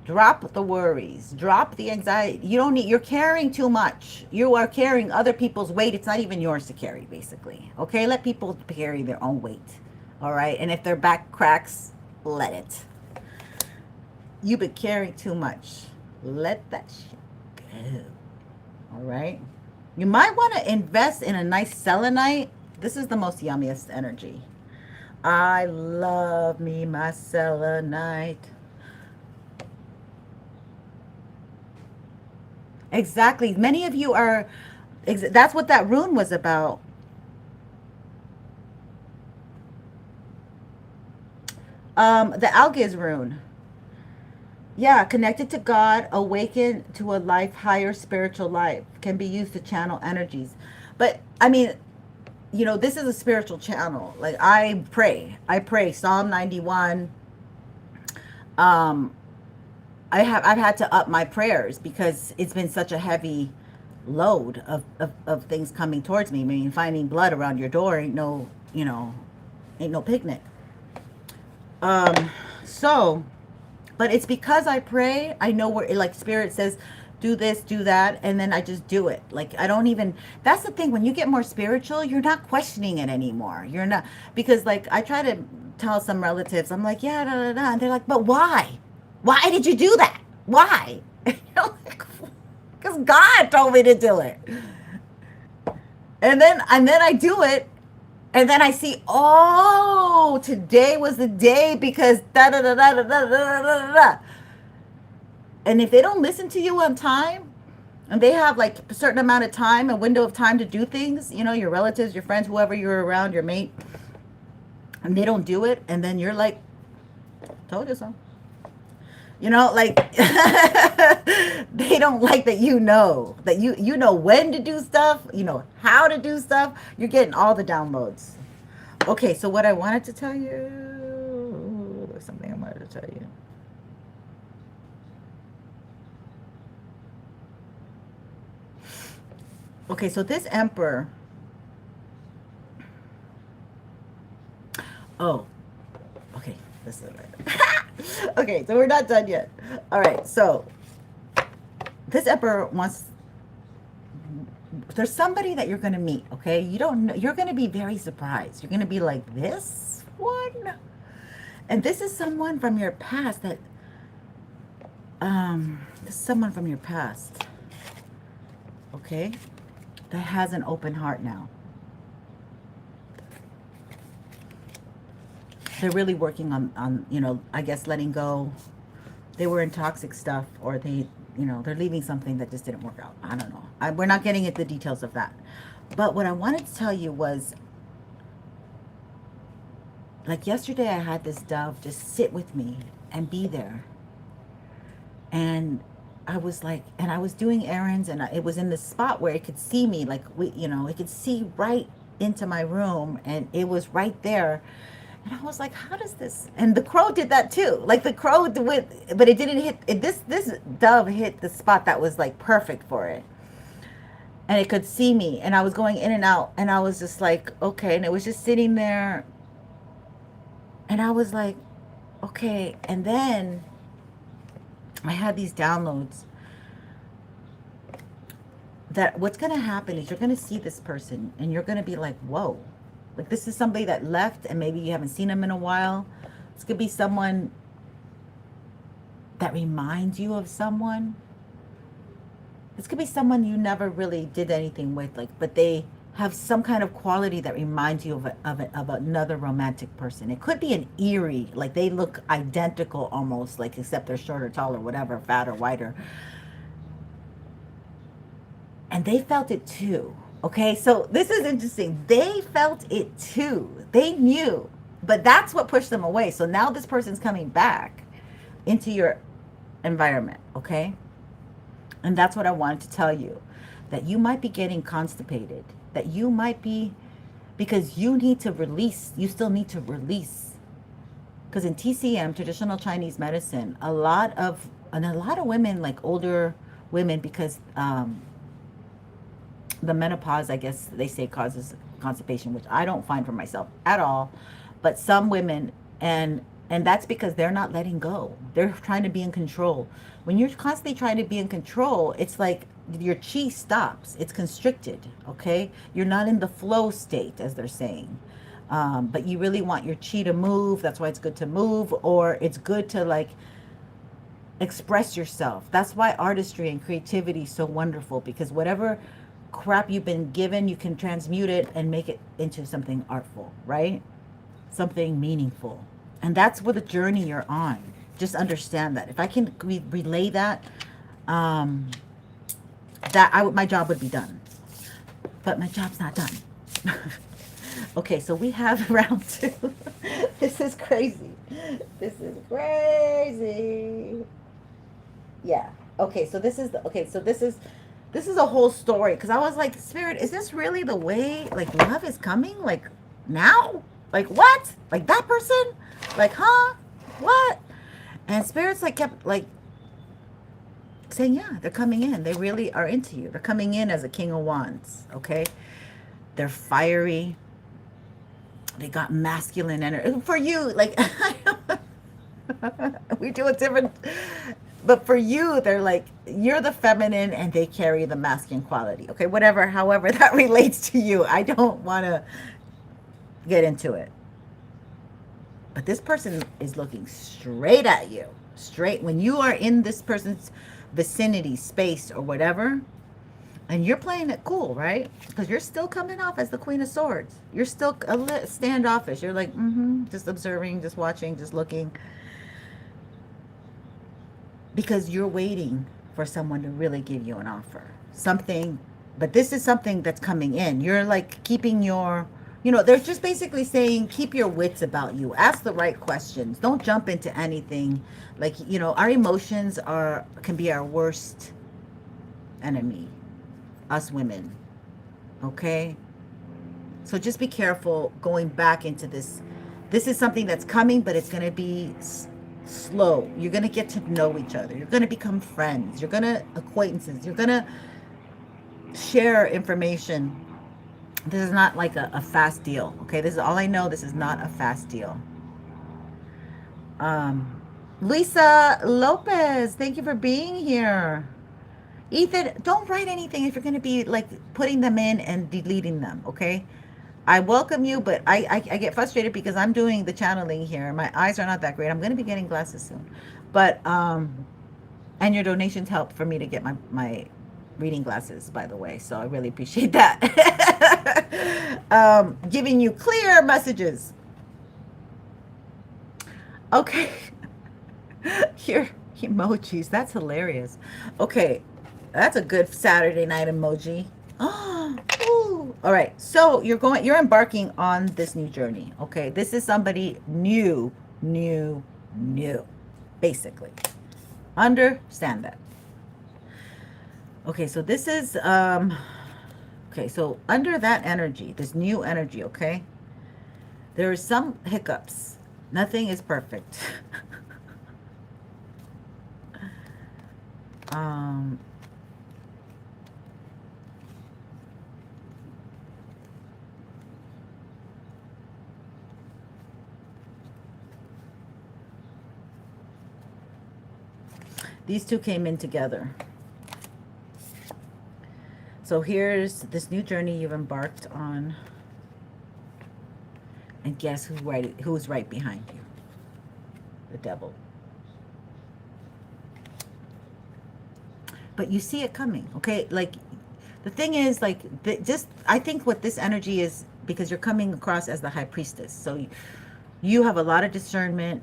drop the worries, drop the anxiety. You don't need, you're carrying too much. You are carrying other people's weight. It's not even yours to carry, basically. Okay, let people carry their own weight. All right, and if their back cracks, let it. You've been carrying too much. Let that shit go. All right, you might want to invest in a nice selenite. This is the most yummiest energy. I love me my selenite. Exactly. Many of you are, that's what that rune was about. The Algiz rune. Yeah, connected to God, awakened to a life, higher spiritual life. Can be used to channel energies. But, I mean, you know, this is a spiritual channel. Like I pray Psalm 91. I've had to up my prayers because it's been such a heavy load of things coming towards me. I mean, finding blood around your door ain't no, you know, ain't no picnic. So, but it's because I pray, I know where, like, Spirit says, do this, do that, and then I just do it. Like, I don't even, that's the thing, when you get more spiritual, you're not questioning it anymore. You're not, because, like, I try to tell some relatives, I'm like, yeah, da, da, da, and they're like, but why? Why did you do that? Why? Because God told me to do it. And then I do it, and then I see, oh, today was the day because da da da da da da da da da. And if they don't listen to you on time, and they have like a certain amount of time, a window of time to do things, you know, your relatives, your friends, whoever you're around, your mate, and they don't do it, and then you're like, told you so. You know, like, they don't like that, you know when to do stuff, you know how to do stuff. You're getting all the downloads. Okay, so what I wanted to tell you, there's something I wanted to tell you. Okay, so this emperor, oh, okay, this is right. Okay, so we're not done yet. All right, so this emperor wants, there's somebody that you're going to meet, okay? You don't know, you're going to be very surprised. You're going to be like, this one? And this is someone from your past that, this is someone from your past, okay? That has an open heart now. They're really working on, you know, I guess letting go. They were in toxic stuff, or they, you know, they're leaving something that just didn't work out. I don't know. We're not getting into the details of that. But what I wanted to tell you was, like yesterday I had this dove just sit with me and be there. And I was like, and I was doing errands, and it was in the spot where it could see me, like, you know, it could see right into my room, and it was right there. And I was like, how does this? And the crow did that too. Like the crow with, but it didn't hit it. This dove hit the spot that was like perfect for it, and it could see me. And I was going in and out, and I was just like, okay. And it was just sitting there, and I was like, okay. And then I had these downloads that what's going to happen is you're going to see this person, and you're going to be like, whoa. Like this is somebody that left, and maybe you haven't seen them in a while. This could be someone that reminds you of someone. This could be someone you never really did anything with, like, but they have some kind of quality that reminds you of another romantic person. It could be an eerie, like they look identical almost, like except they're shorter, taller, whatever, fatter, whiter. And they felt it too. Okay, so this is interesting. They felt it too. They knew, but that's what pushed them away. So now this person's coming back into your environment, okay? And that's what I wanted to tell you, that you might be getting constipated, that you might be, because you need to release, you still need to release. Because in TCM, traditional Chinese medicine, a lot of women, like older women, because the menopause, I guess they say, causes constipation, which I don't find for myself at all. But some women, and that's because they're not letting go. They're trying to be in control. When you're constantly trying to be in control, it's like your chi stops. It's constricted, okay? You're not in the flow state, as they're saying. But you really want your chi to move. That's why it's good to move, or it's good to like express yourself. That's why artistry and creativity is so wonderful, because whatever crap you've been given, you can transmute it and make it into something artful, right? Something meaningful. And that's where the journey you're on. Just understand that. If I can relay that, my job would be done. But my job's not done. Okay, so we have round 2. This is crazy. This is crazy. Yeah. Okay, so this is a whole story, because I was like, Spirit, is this really the way, like, love is coming? Like, now? Like, what? Like, that person? Like, huh? What? And Spirit's like, kept, like, saying, yeah, they're coming in. They really are into you. They're coming in as a King of Wands, okay? They're fiery. They got masculine energy. For you, like, we do a different... But for you, they're like, you're the feminine and they carry the masculine quality. Okay, whatever, however that relates to you. I don't want to get into it. But this person is looking straight at you. Straight. When you are in this person's vicinity, space, or whatever, and you're playing it cool, right? Because you're still coming off as the Queen of Swords. You're still a little standoffish. You're like, just observing, just watching, just looking. Because you're waiting for someone to really give you an offer. Something, but this is something that's coming in. You're like keeping your, they're just basically saying, keep your wits about you. Ask the right questions. Don't jump into anything. Like, our emotions can be our worst enemy, us women. Okay? So just be careful going back into this. This is something that's coming, but it's going to be slow. You're going to get to know each other. You're going to become friends. You're going to acquaintances. You're going to share information. This is not like a fast deal. Okay, this is all I know. This is not a fast deal. Um, Lisa Lopez, thank you for being here. Ethan, don't write anything if you're going to be like putting them in and deleting them, okay? I welcome you, but I get frustrated because I'm doing the channeling here. My eyes are not that great. I'm going to be getting glasses soon. But, and your donations help for me to get my reading glasses, by the way. So I really appreciate that. Giving you clear messages. Okay. Your emojis. That's hilarious. Okay. That's a good Saturday night emoji. Oh, ooh. All right. So you're embarking on this new journey. Okay. This is somebody new, basically. Understand that. Okay. So this is, okay. So under that energy, this new energy, okay, there are some hiccups. Nothing is perfect. These two came in together. So here's this new journey you've embarked on. And guess who's right behind you? The devil. But you see it coming, okay? Like, the thing is, like, I think what this energy is, because you're coming across as the high priestess. So you have a lot of discernment.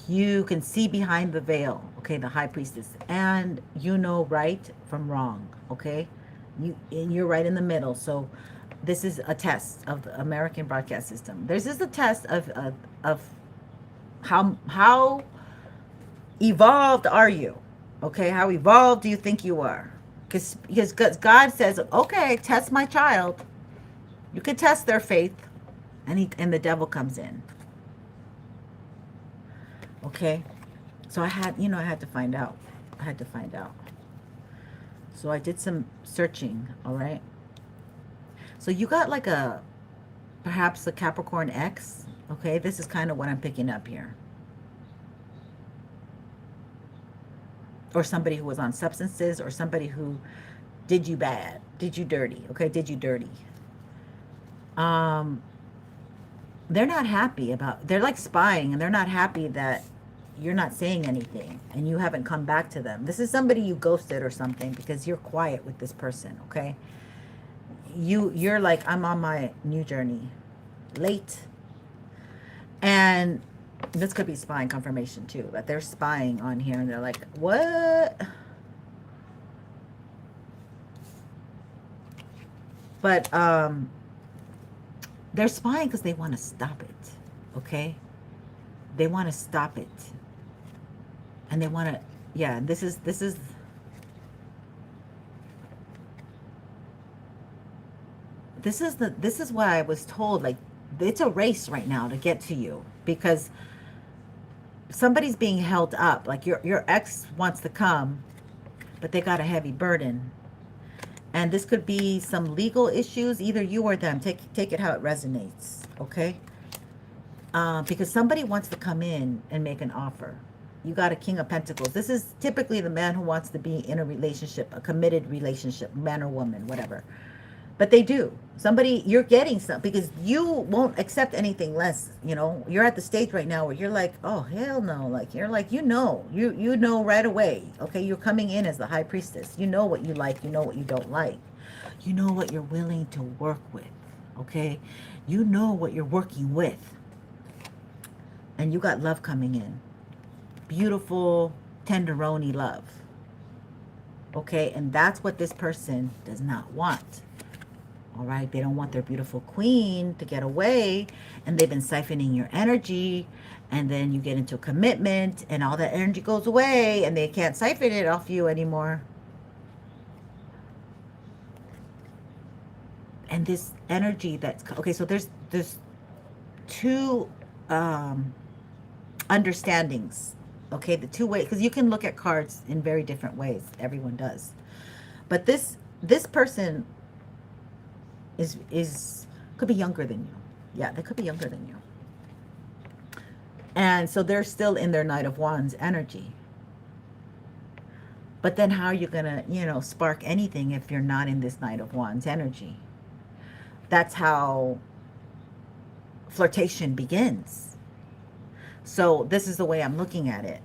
You can see behind the veil, okay, the high priestess. And you know right from wrong, okay? You're right in the middle. So this is a test of the American broadcast system. This is a test of how evolved are you? Okay, how evolved do you think you are? Because God says, okay, test my child. You can test their faith, and the devil comes in. Okay, so I had to find out. I had to find out. So I did some searching. All right. So you got like perhaps a Capricorn X. Okay, this is kind of what I'm picking up here. Or somebody who was on substances, or somebody who did you bad, did you dirty, okay, did you dirty. They're not happy they're like spying, and they're not happy that you're not saying anything and you haven't come back to them. This is somebody you ghosted or something, because you're quiet with this person, okay? You're like, I'm on my new journey, late. And this could be spying confirmation too, that they're spying on here, and they're like, what? But they're spying because they want to stop it, okay? They want to stop it. And they want to, yeah, this is what I was told. Like, it's a race right now to get to you, because somebody's being held up. Like, your ex wants to come, but they got a heavy burden. And this could be some legal issues, either you or them. Take it how it resonates, okay? Because somebody wants to come in and make an offer. You got a King of Pentacles. This is typically the man who wants to be in a relationship, a committed relationship, man or woman, whatever. But they do. Somebody, you're getting some, because you won't accept anything less. You know, you're at the stage right now where you're like, oh, hell no. Like, you're like, you know right away. Okay, you're coming in as the high priestess. You know what you like. You know what you don't like. You know what you're willing to work with. Okay, you know what you're working with. And you got love coming in. Beautiful, tenderoni love. Okay, and that's what this person does not want. All right, they don't want their beautiful queen to get away, and they've been siphoning your energy, and then you get into a commitment, and all that energy goes away, and they can't siphon it off you anymore. And this energy that's, okay, so there's two understandings, okay, the two ways, because you can look at cards in very different ways. Everyone does. But this this person is could be younger than you. Yeah, they could be younger than you. And so they're still in their Knight of Wands energy. But then how are you going to, spark anything if you're not in this Knight of Wands energy? That's how flirtation begins. So this is the way I'm looking at it.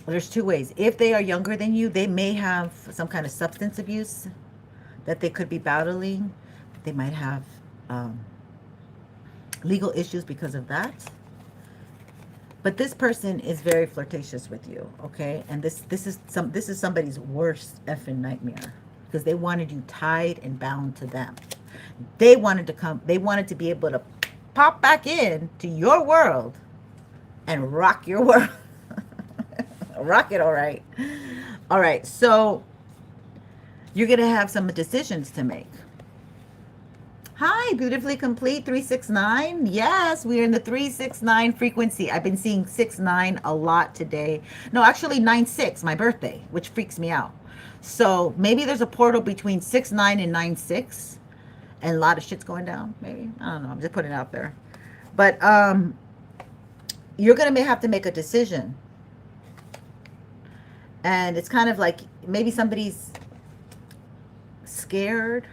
There's two ways. If they are younger than you, they may have some kind of substance abuse that they could be battling. They might have legal issues because of that. But this person is very flirtatious with you, okay? And this is somebody's worst effing nightmare, because they wanted you tied and bound to them. They wanted to be able to pop back in to your world and rock your world. Rock it, all right. All right, so you're going to have some decisions to make. Hi, beautifully complete 369. Yes, we're in the 369 frequency. I've been seeing 69 a lot today. No, actually 96, my birthday, which freaks me out. So maybe there's a portal between 69 and 96, and a lot of shit's going down. Maybe, I don't know. I'm just putting it out there. But you're gonna have to make a decision, and it's kind of like maybe somebody's scared.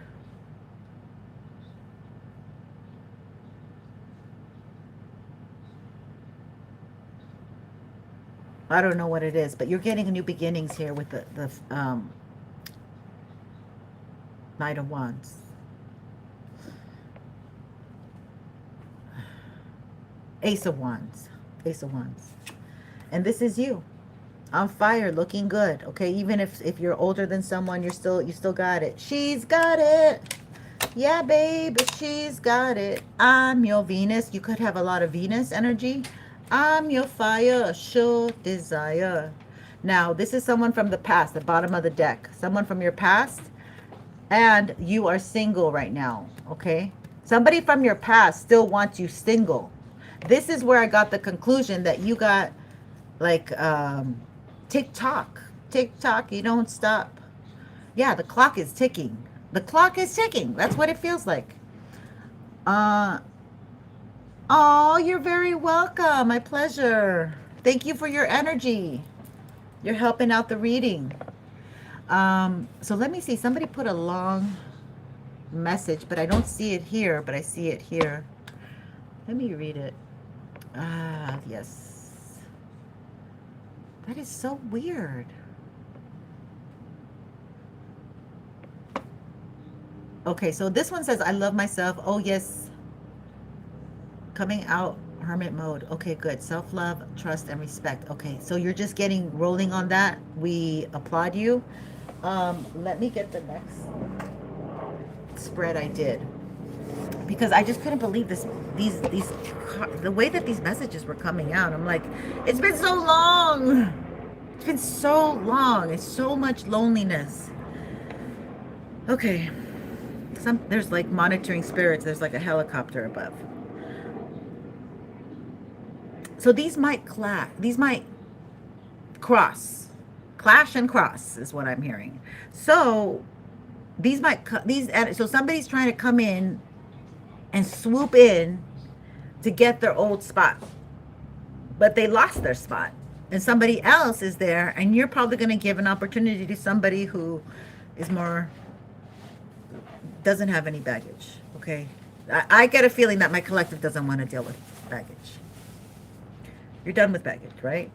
I don't know what it is, but you're getting new beginnings here with the Knight of Wands. Ace of Wands. Ace of Wands. And this is you. On fire, looking good. Okay, even if you're older than someone, you still got it. She's got it. Yeah, babe, she's got it. I'm your Venus. You could have a lot of Venus energy. I'm your fire, sure desire. Now, this is someone from the past, the bottom of the deck. Someone from your past, and you are single right now, okay? Somebody from your past still wants you single. This is where I got the conclusion that you got, like, tick-tock. Tick-tock, you don't stop. Yeah, the clock is ticking. The clock is ticking. That's what it feels like. Oh, you're very welcome. My pleasure. Thank you for your energy. You're helping out the reading. So let me see. Somebody put a long message, but I don't see it here, but I see it here. Let me read it. Ah, yes. That is so weird. Okay, so this one says, I love myself. Oh, yes. Coming out hermit mode. Okay, good. Self-love, trust, and respect. Okay, so you're just getting rolling on that. We applaud you. Let me get the next spread I did, because I just couldn't believe the way that these messages were coming out. I'm like, it's been so long. It's been so long. It's so much loneliness. Okay. There's like monitoring spirits. There's like a helicopter above. So these might clash. These might cross. Clash and cross is what I'm hearing. So so somebody's trying to come in and swoop in to get their old spot, but they lost their spot, and somebody else is there, and you're probably going to give an opportunity to somebody who is doesn't have any baggage. Okay, I get a feeling that my collective doesn't want to deal with baggage. You're done with baggage, right?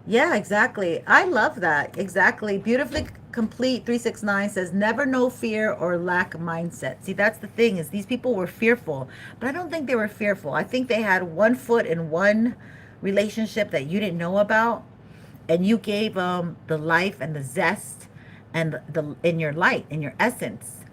Yeah, exactly. I love that. Exactly. Beautifully complete 369 says, never no fear or lack mindset. See, that's the thing, is these people were fearful, but I don't think they were fearful. I think they had one foot in one relationship that you didn't know about, and you gave them the life and the zest and in your light, in your essence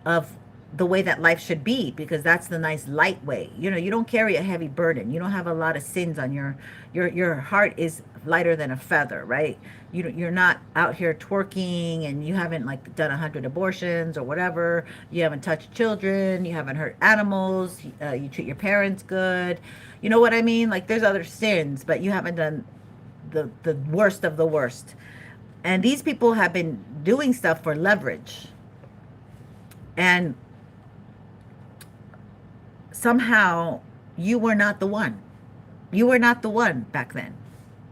of the way that life should be, because that's the nice light way. You know, you don't carry a heavy burden. You don't have a lot of sins on your heart is lighter than a feather, right? You're not out here twerking, and you haven't like done 100 abortions or whatever. You haven't touched children. You haven't hurt animals. You treat your parents good. You know what I mean? Like, there's other sins, but you haven't done the worst of the worst. And these people have been doing stuff for leverage. And somehow you were not the one. You were not the one back then.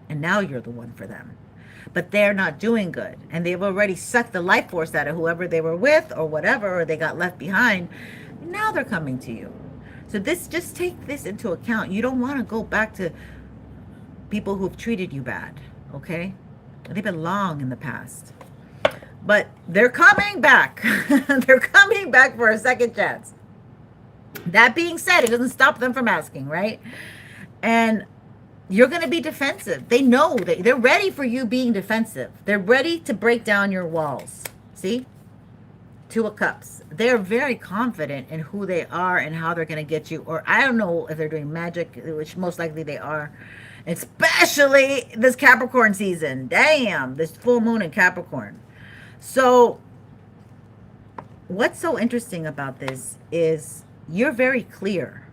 And now you're the one for them. But they're not doing good. And they've already sucked the life force out of whoever they were with or whatever, or they got left behind. Now they're coming to you. So just take this into account. You don't want to go back to people who've treated you bad, okay? They belong in the past. But they're coming back. They're coming back for a second chance. That being said, it doesn't stop them from asking, right? And you're going to be defensive. They know that they're ready for you being defensive. They're ready to break down your walls. See? Two of Cups. They're very confident in who they are and how they're going to get you. Or I don't know if they're doing magic, which most likely they are. Especially this Capricorn season. Damn, this full moon in Capricorn. So what's so interesting about this is you're very clear.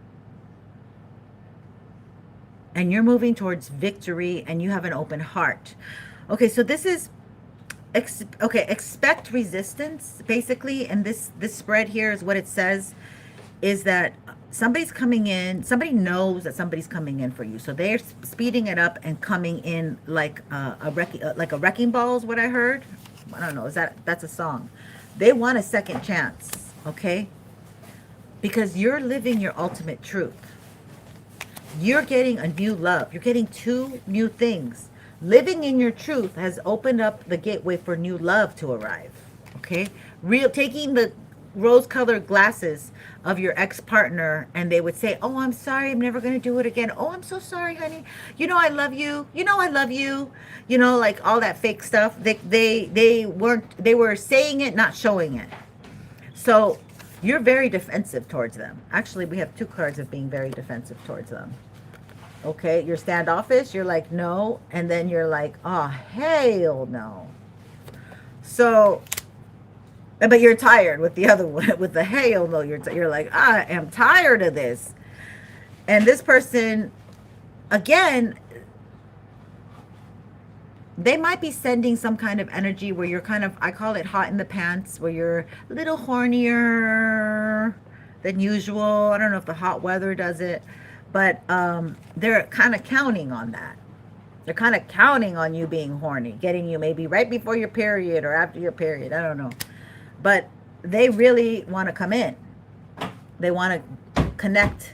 And you're moving towards victory, and you have an open heart. Okay, so this is, expect resistance, basically. And this spread here is what it says, is that somebody's coming in. Somebody knows that somebody's coming in for you. So they're speeding it up and coming in like a wrecking ball is what I heard. I don't know. That's a song. They want a second chance, okay? Because you're living your ultimate truth. You're getting a new love. You're getting two new things. Living in your truth has opened up the gateway for new love to arrive. Okay? Taking the rose-colored glasses of your ex-partner, and they would say, "Oh, I'm sorry, I'm never going to do it again. Oh, I'm so sorry, honey. You know I love you. You know I love you." You know, like all that fake stuff. They were saying it, not showing it. So you're very defensive towards them. Actually, we have two cards of being very defensive towards them. Okay, you're standoffish, you're like, no, and then you're like, oh, hell no. So, but you're tired with the other one, with the hell no, you're like, I am tired of this. And this person, again, they might be sending some kind of energy where you're kind of, I call it hot in the pants, where you're a little hornier than usual. I don't know if the hot weather does it, but they're kind of counting on that. They're kind of counting on you being horny, getting you maybe right before your period or after your period. I don't know. But they really want to come in. They want to connect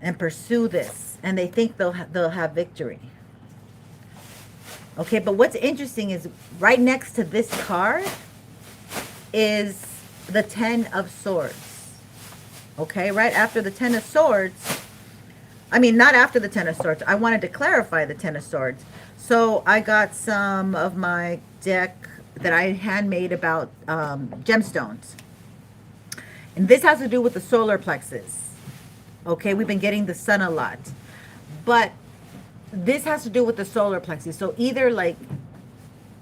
and pursue this. And they think they'll have victory. Okay, but what's interesting is right next to this card is the Ten of Swords. Okay, right after the Ten of Swords, I mean, not after the Ten of Swords. I wanted to clarify the Ten of Swords. So I got some of my deck that I handmade about gemstones. And this has to do with the solar plexus. Okay, we've been getting the sun a lot. But this has to do with the solar plexus. So either like,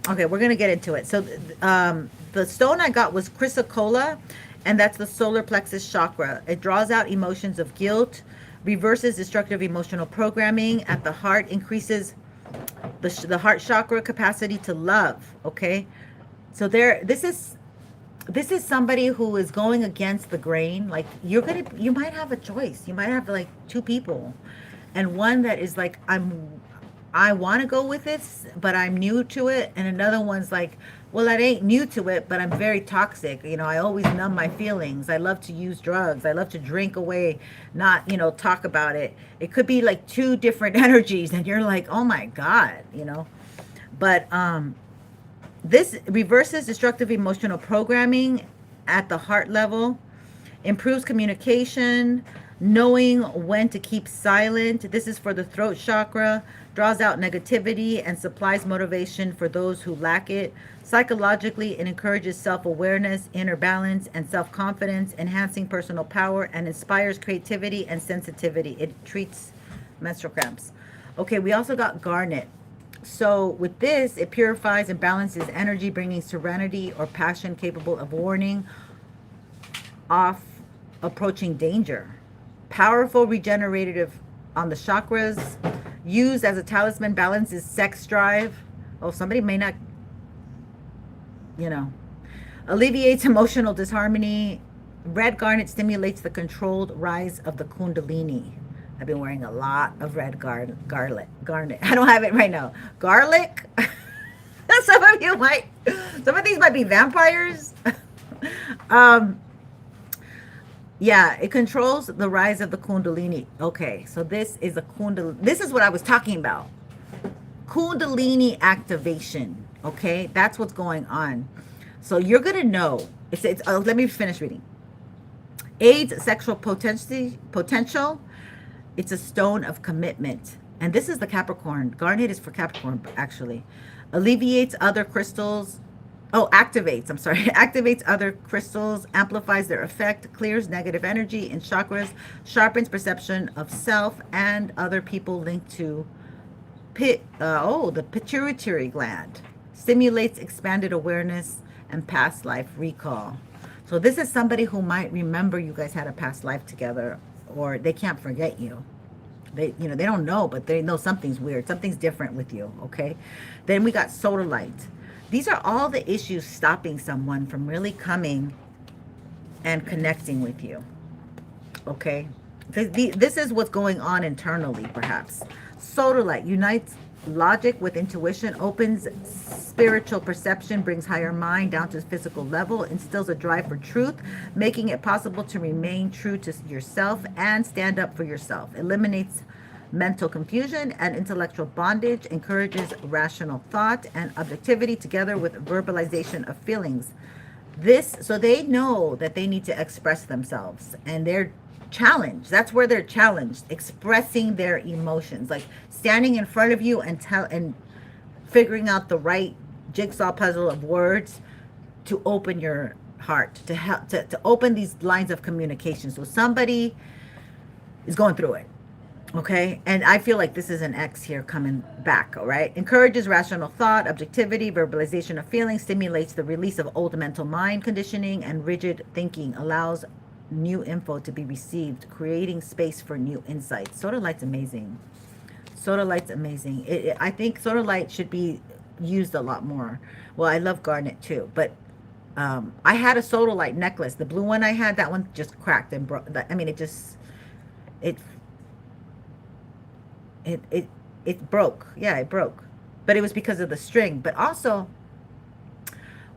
okay, we're going to get into it. So the stone I got was chrysocolla, and that's the solar plexus chakra. It draws out emotions of guilt, reverses destructive emotional programming at the heart, increases the heart chakra capacity to love. Okay, so this is somebody who is going against the grain. Like you might have a choice. You might have like two people, and one that is like, I want to go with this, but I'm new to it, and another one's like, well, I ain't new to it, but I'm very toxic. You know, I always numb my feelings. I love to use drugs. I love to drink away, not, you know, talk about it. It could be like two different energies, and you're like, oh my God, you know. But this reverses destructive emotional programming at the heart level, improves communication, knowing when to keep silent. This is for the throat chakra, draws out negativity and supplies motivation for those who lack it. Psychologically, it encourages self-awareness, inner balance, and self-confidence, enhancing personal power, and inspires creativity and sensitivity. It treats menstrual cramps. Okay, we also got garnet. So with this, it purifies and balances energy, bringing serenity or passion capable of warning off approaching danger. Powerful regenerative on the chakras. Used as a talisman, balances sex drive. Oh, somebody may not, you know. Alleviates emotional disharmony. Red garnet stimulates the controlled rise of the kundalini. I've been wearing a lot of red garnet. I don't have it right now. Garlic. Some of you might, some of these might be vampires. Yeah, it controls the rise of the kundalini. Okay, so this is a kundalini. This is what I was talking about. Kundalini activation. Okay, that's what's going on. So you're gonna know. Let me finish reading. Aids sexual potential. It's a stone of commitment. And this is the Capricorn. Garnet is for Capricorn, actually. Alleviates other crystals. Oh, activates. I'm sorry. Activates other crystals, amplifies their effect, clears negative energy in chakras, sharpens perception of self and other people linked to the pituitary gland. Stimulates expanded awareness and past life recall. So this is somebody who might remember you guys had a past life together, or they can't forget you. They don't know, but they know something's weird. Something's different with you, okay? Then we got sodalite. These are all the issues stopping someone from really coming and connecting with you, okay? This is what's going on internally, perhaps. Sodalite unites logic with intuition, opens spiritual perception, brings higher mind down to the physical level, instills a drive for truth, making it possible to remain true to yourself and stand up for yourself, eliminates mental confusion and intellectual bondage, encourages rational thought and objectivity together with verbalization of feelings. So they know that they need to express themselves, and they're challenged. That's where they're challenged, expressing their emotions, like standing in front of you and figuring out the right jigsaw puzzle of words to open your heart, to help to open these lines of communication. So somebody is going through it, okay? And I feel like this is an X here coming back, all right? Encourages rational thought, objectivity, verbalization of feelings, stimulates the release of old mental mind conditioning and rigid thinking, allows new info to be received, creating space for new insights. Sodalite's amazing. Sodalite's amazing. I think sodalite should be used a lot more. Well, I love garnet too, but I had a sodalite necklace. The blue one I had, that one just cracked and broke. I mean, it broke. Yeah, it broke. But it was because of the string. But also,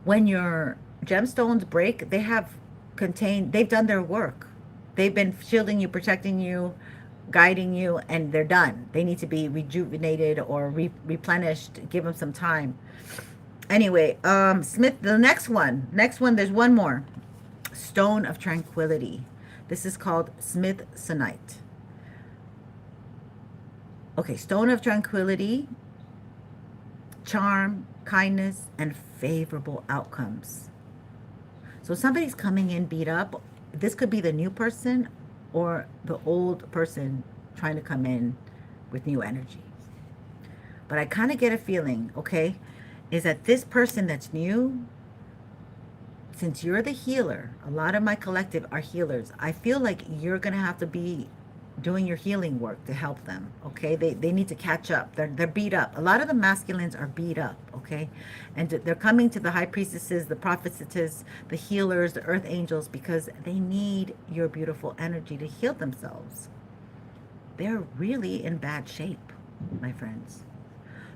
when your gemstones break, they've done their work. They've been shielding you, protecting you, guiding you, and they're done. They need to be rejuvenated or replenished. Give them some time. Anyway, Smith, the next one, there's one more. Stone of Tranquility. This is called Smithsonite. Okay, Stone of Tranquility, charm, kindness, and favorable outcomes. So somebody's coming in beat up. This could be the new person or the old person trying to come in with new energy. But I kind of get a feeling, okay, is that this person that's new, since you're the healer, a lot of my collective are healers. I feel like you're going to have to be doing your healing work to help them, okay? They need to catch up. They're beat up. A lot of the masculines are beat up, okay? And they're coming to the high priestesses, the prophetesses, the healers, the earth angels, because they need your beautiful energy to heal themselves. They're really in bad shape, my friends.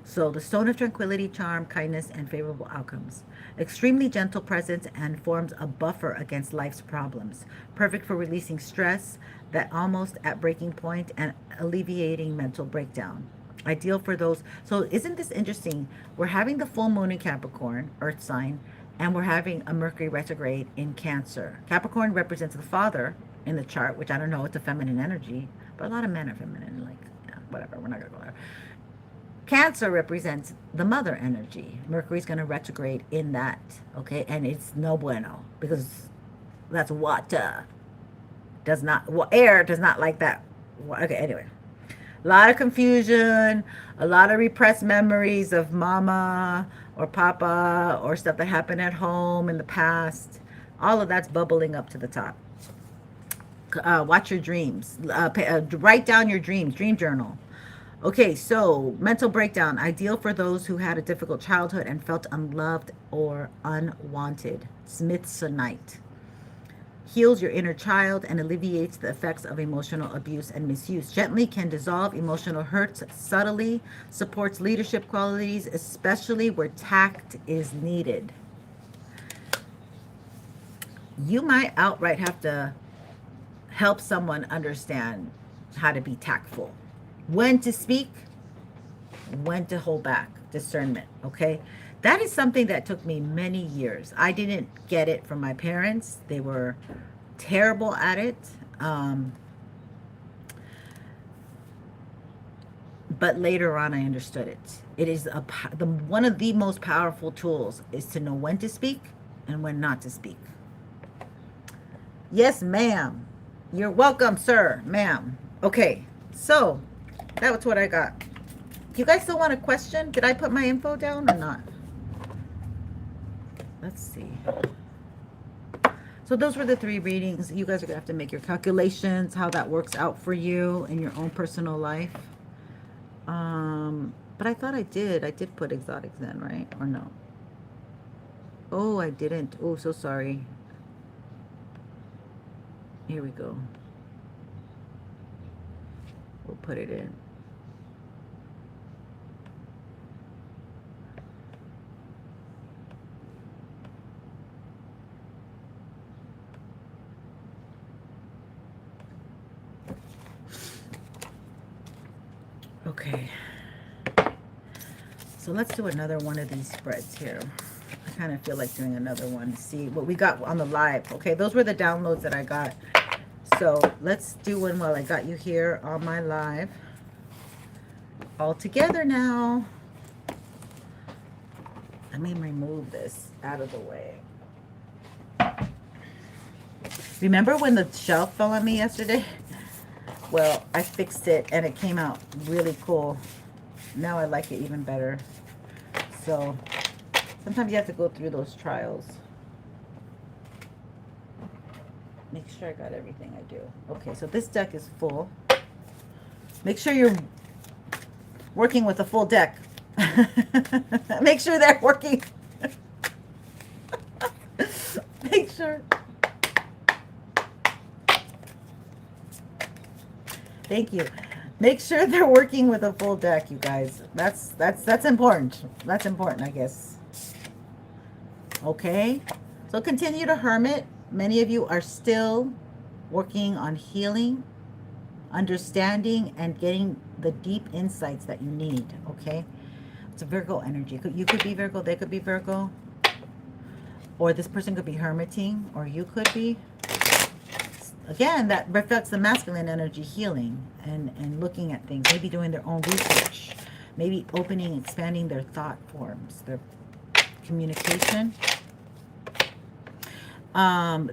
So the Stone of Tranquility, charm, kindness, and favorable outcomes. Extremely gentle presence and forms a buffer against life's problems. Perfect for releasing stress that almost at breaking point and alleviating mental breakdown. Ideal for those. So isn't this interesting? We're having the full moon in Capricorn, earth sign, and we're having a Mercury retrograde in Cancer. Capricorn represents the father, in the chart, which I don't know, it's a feminine energy, but a lot of men are feminine, like, yeah, whatever, we're not going to go there. Cancer represents the mother energy. Mercury's going to retrograde in that, okay? And it's no bueno, because that's water. Does not, well, air does not like that. Okay, anyway. A lot of confusion, a lot of repressed memories of mama or papa or stuff that happened at home in the past. All of that's bubbling up to the top. Watch your dreams. Write down your dreams. Dream journal. Okay, so mental breakdown. Ideal for those who had a difficult childhood and felt unloved or unwanted. Smithsonite. Heals your inner child and alleviates the effects of emotional abuse and misuse. Gently can dissolve emotional hurts subtly. Supports leadership qualities, especially where tact is needed. You might outright have to help someone understand how to be tactful. When to speak, when to hold back. Discernment, okay? That is something that took me many years. I didn't get it from my parents. They were terrible at it. But later on, I understood it. It is one of the most powerful tools is to know when to speak and when not to speak. Yes, ma'am. You're welcome, sir, ma'am. Okay, so that was what I got. You guys still want a question? Did I put my info down or not? Let's see. So those were the 3 readings. You guys are going to have to make your calculations, how that works out for you in your own personal life. But I thought I did. I did put exotics in, right? Or no? Oh, I didn't. Oh, so sorry. Here we go. We'll put it in. Okay, so let's do another one of these spreads here. I kind of feel like doing another one to see what we got on the live. Okay, those were the downloads that I got. So let's do one while I got you here on my live. All together now. Let me remove this out of the way. Remember when the shelf fell on me yesterday? Well, I fixed it and it came out really cool. Now I like it even better. So sometimes you have to go through those trials. Make sure I got everything I do. Okay, so this deck is full. Make sure you're working with a full deck. Make sure they're working. Make sure. Thank you. Make sure they're working with a full deck, you guys. That's important. That's important, I guess. Okay. So continue to hermit. Many of you are still working on healing, understanding, and getting the deep insights that you need. Okay. It's a Virgo energy. You could be Virgo. They could be Virgo. Or this person could be hermiting. Or you could be. Again, that reflects the masculine energy, healing and looking at things, maybe doing their own research, maybe opening, expanding their thought forms, their communication.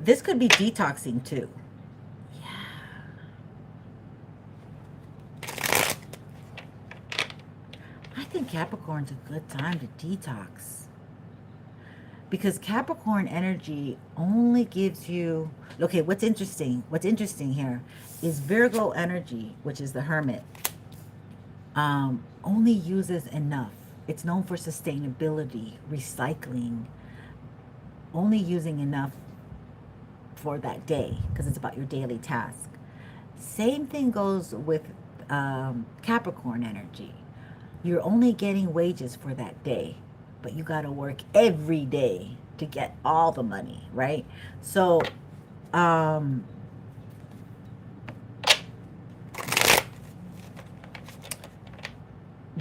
This could be detoxing too. Yeah. I think Capricorn's a good time to detox. Because Capricorn energy only gives you, okay, what's interesting here is Virgo energy, which is the hermit, only uses enough. It's known for sustainability, recycling, only using enough for that day because it's about your daily task. Same thing goes with Capricorn energy. You're only getting wages for that day, but you got to work every day to get all the money, right? So,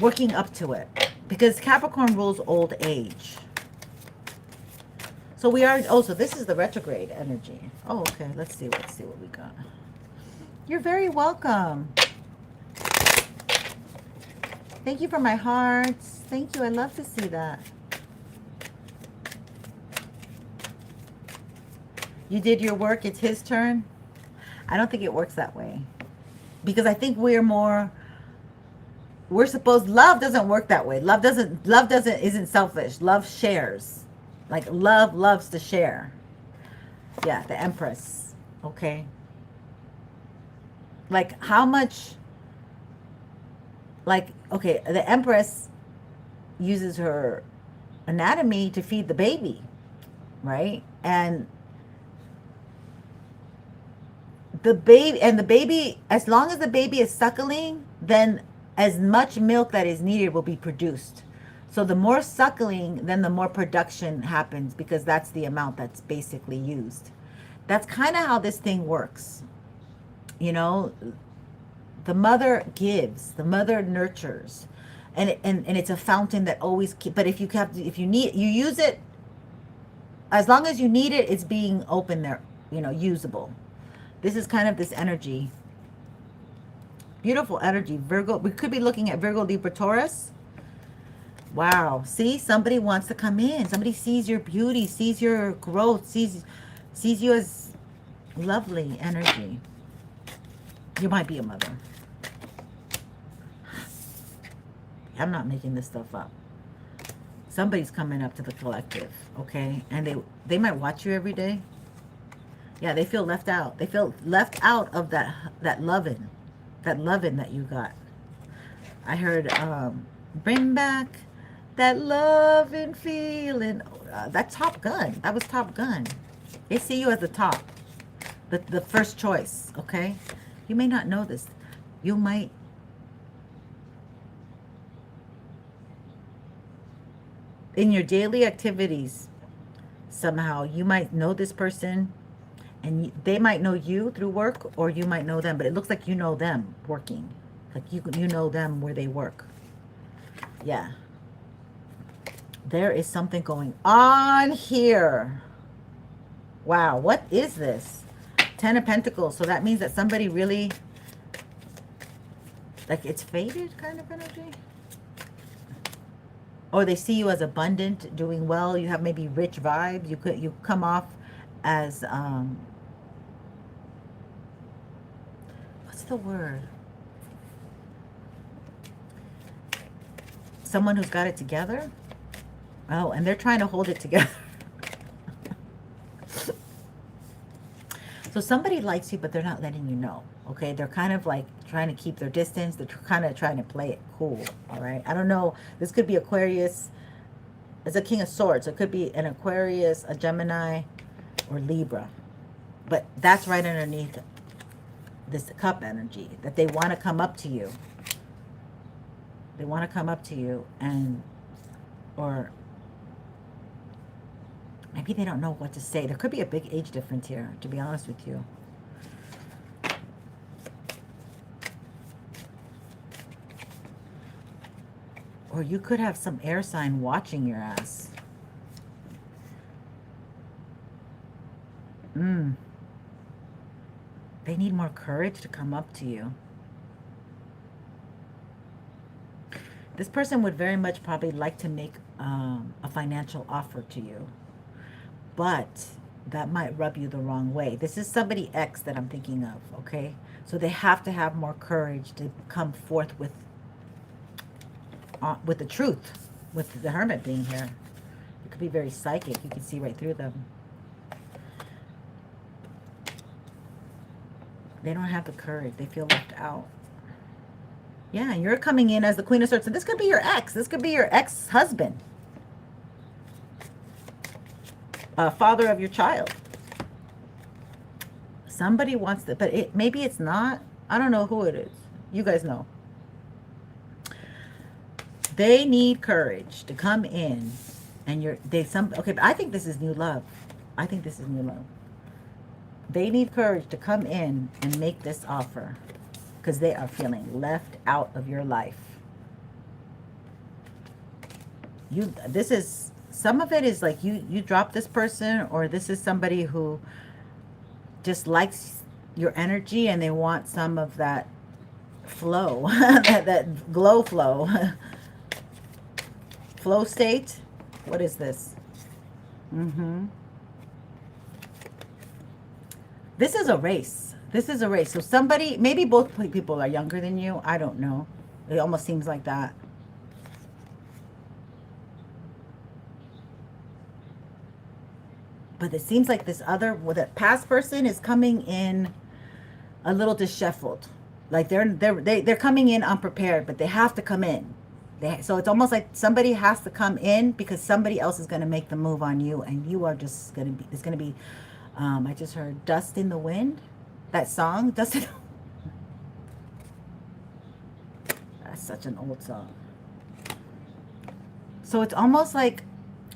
working up to it, because Capricorn rules old age. So we are, oh, so this is the retrograde energy. Oh, okay. Let's see what we got. You're very welcome. Thank you for my hearts. Thank you. I love to see that. You did your work. It's his turn. I don't think it works that way. Because I think we're supposed, love doesn't work that way. Love isn't selfish. Love shares. Like love loves to share. Yeah, the Empress. Okay. Like how much, like, okay, the Empress uses her anatomy to feed the baby, right? And the baby, as long as the baby is suckling, then as much milk that is needed will be produced. So the more suckling, then the more production happens, because that's the amount that's basically used. That's kind of how this thing works. You know, the mother gives, the mother nurtures, and it's a fountain that always keeps. But if you need, you use it. As long as you need it, it's being open there, you know, usable. This is kind of this energy. Beautiful energy. Virgo, we could be looking at Virgo, Libra, Taurus. Wow. See, somebody wants to come in. Somebody sees your beauty, sees your growth, sees you as lovely energy. You might be a mother. I'm not making this stuff up. Somebody's coming up to the collective, okay? And they might watch you every day. Yeah, they feel left out. They feel left out of that loving that you got. I heard, bring back that loving feeling. That Top Gun. That was Top Gun. They see you as the top, the first choice, okay? You may not know this. You might, in your daily activities, somehow you might know this person, and they might know you through work, or you might know them, but it looks like you know them working. Like you know them where they work. Yeah. There is something going on here. Wow, what is this? 10 of Pentacles. So that means that somebody really, like, it's faded kind of energy. Or they see you as abundant, doing well. You have maybe rich vibes. You come off as what's the word? Someone who's got it together. Oh, and they're trying to hold it together. So somebody likes you, but they're not letting you know. Okay, they're kind of like trying to keep their distance. They're kind of trying to play it cool. All right, I don't know. This could be Aquarius. It's a King of Swords. It could be an Aquarius, a Gemini, or Libra. But that's right underneath this cup energy, that they want to come up to you. They want to come up to you, and or maybe they don't know what to say. There could be a big age difference here, to be honest with you. Or you could have some air sign watching your ass. They need more courage to come up to you. This person would very much probably like to make a financial offer to you. But that might rub you the wrong way. This is somebody X that I'm thinking of, okay? So they have to have more courage to come forth with the truth, with the Hermit being here. It could be very psychic. You can see right through them. They don't have the courage. They feel left out. Yeah, you're coming in as the Queen of Swords. So this could be your ex. This could be your ex-husband. Father of your child. Somebody wants to, but maybe it's not. I don't know who it is. You guys know. They need courage to come in, and okay, but I think this is new love. I think this is new love. They need courage to come in and make this offer, because they are feeling left out of your life. This is some of it is like you drop this person, or this is somebody who just likes your energy and they want some of that flow, that glow flow. Flow state. What is this? This is a race. This is a race. So somebody, maybe both people are younger than you. I don't know. It almost seems like that. But it seems like this other, well, the past person is coming in a little disheveled. Like they're coming in unprepared, but they have to come in. So it's almost like somebody has to come in because somebody else is going to make the move on you, and you are just going to be, it's going to be, I just heard Dust in the Wind, that song, Dust in the That's such an old song. So it's almost like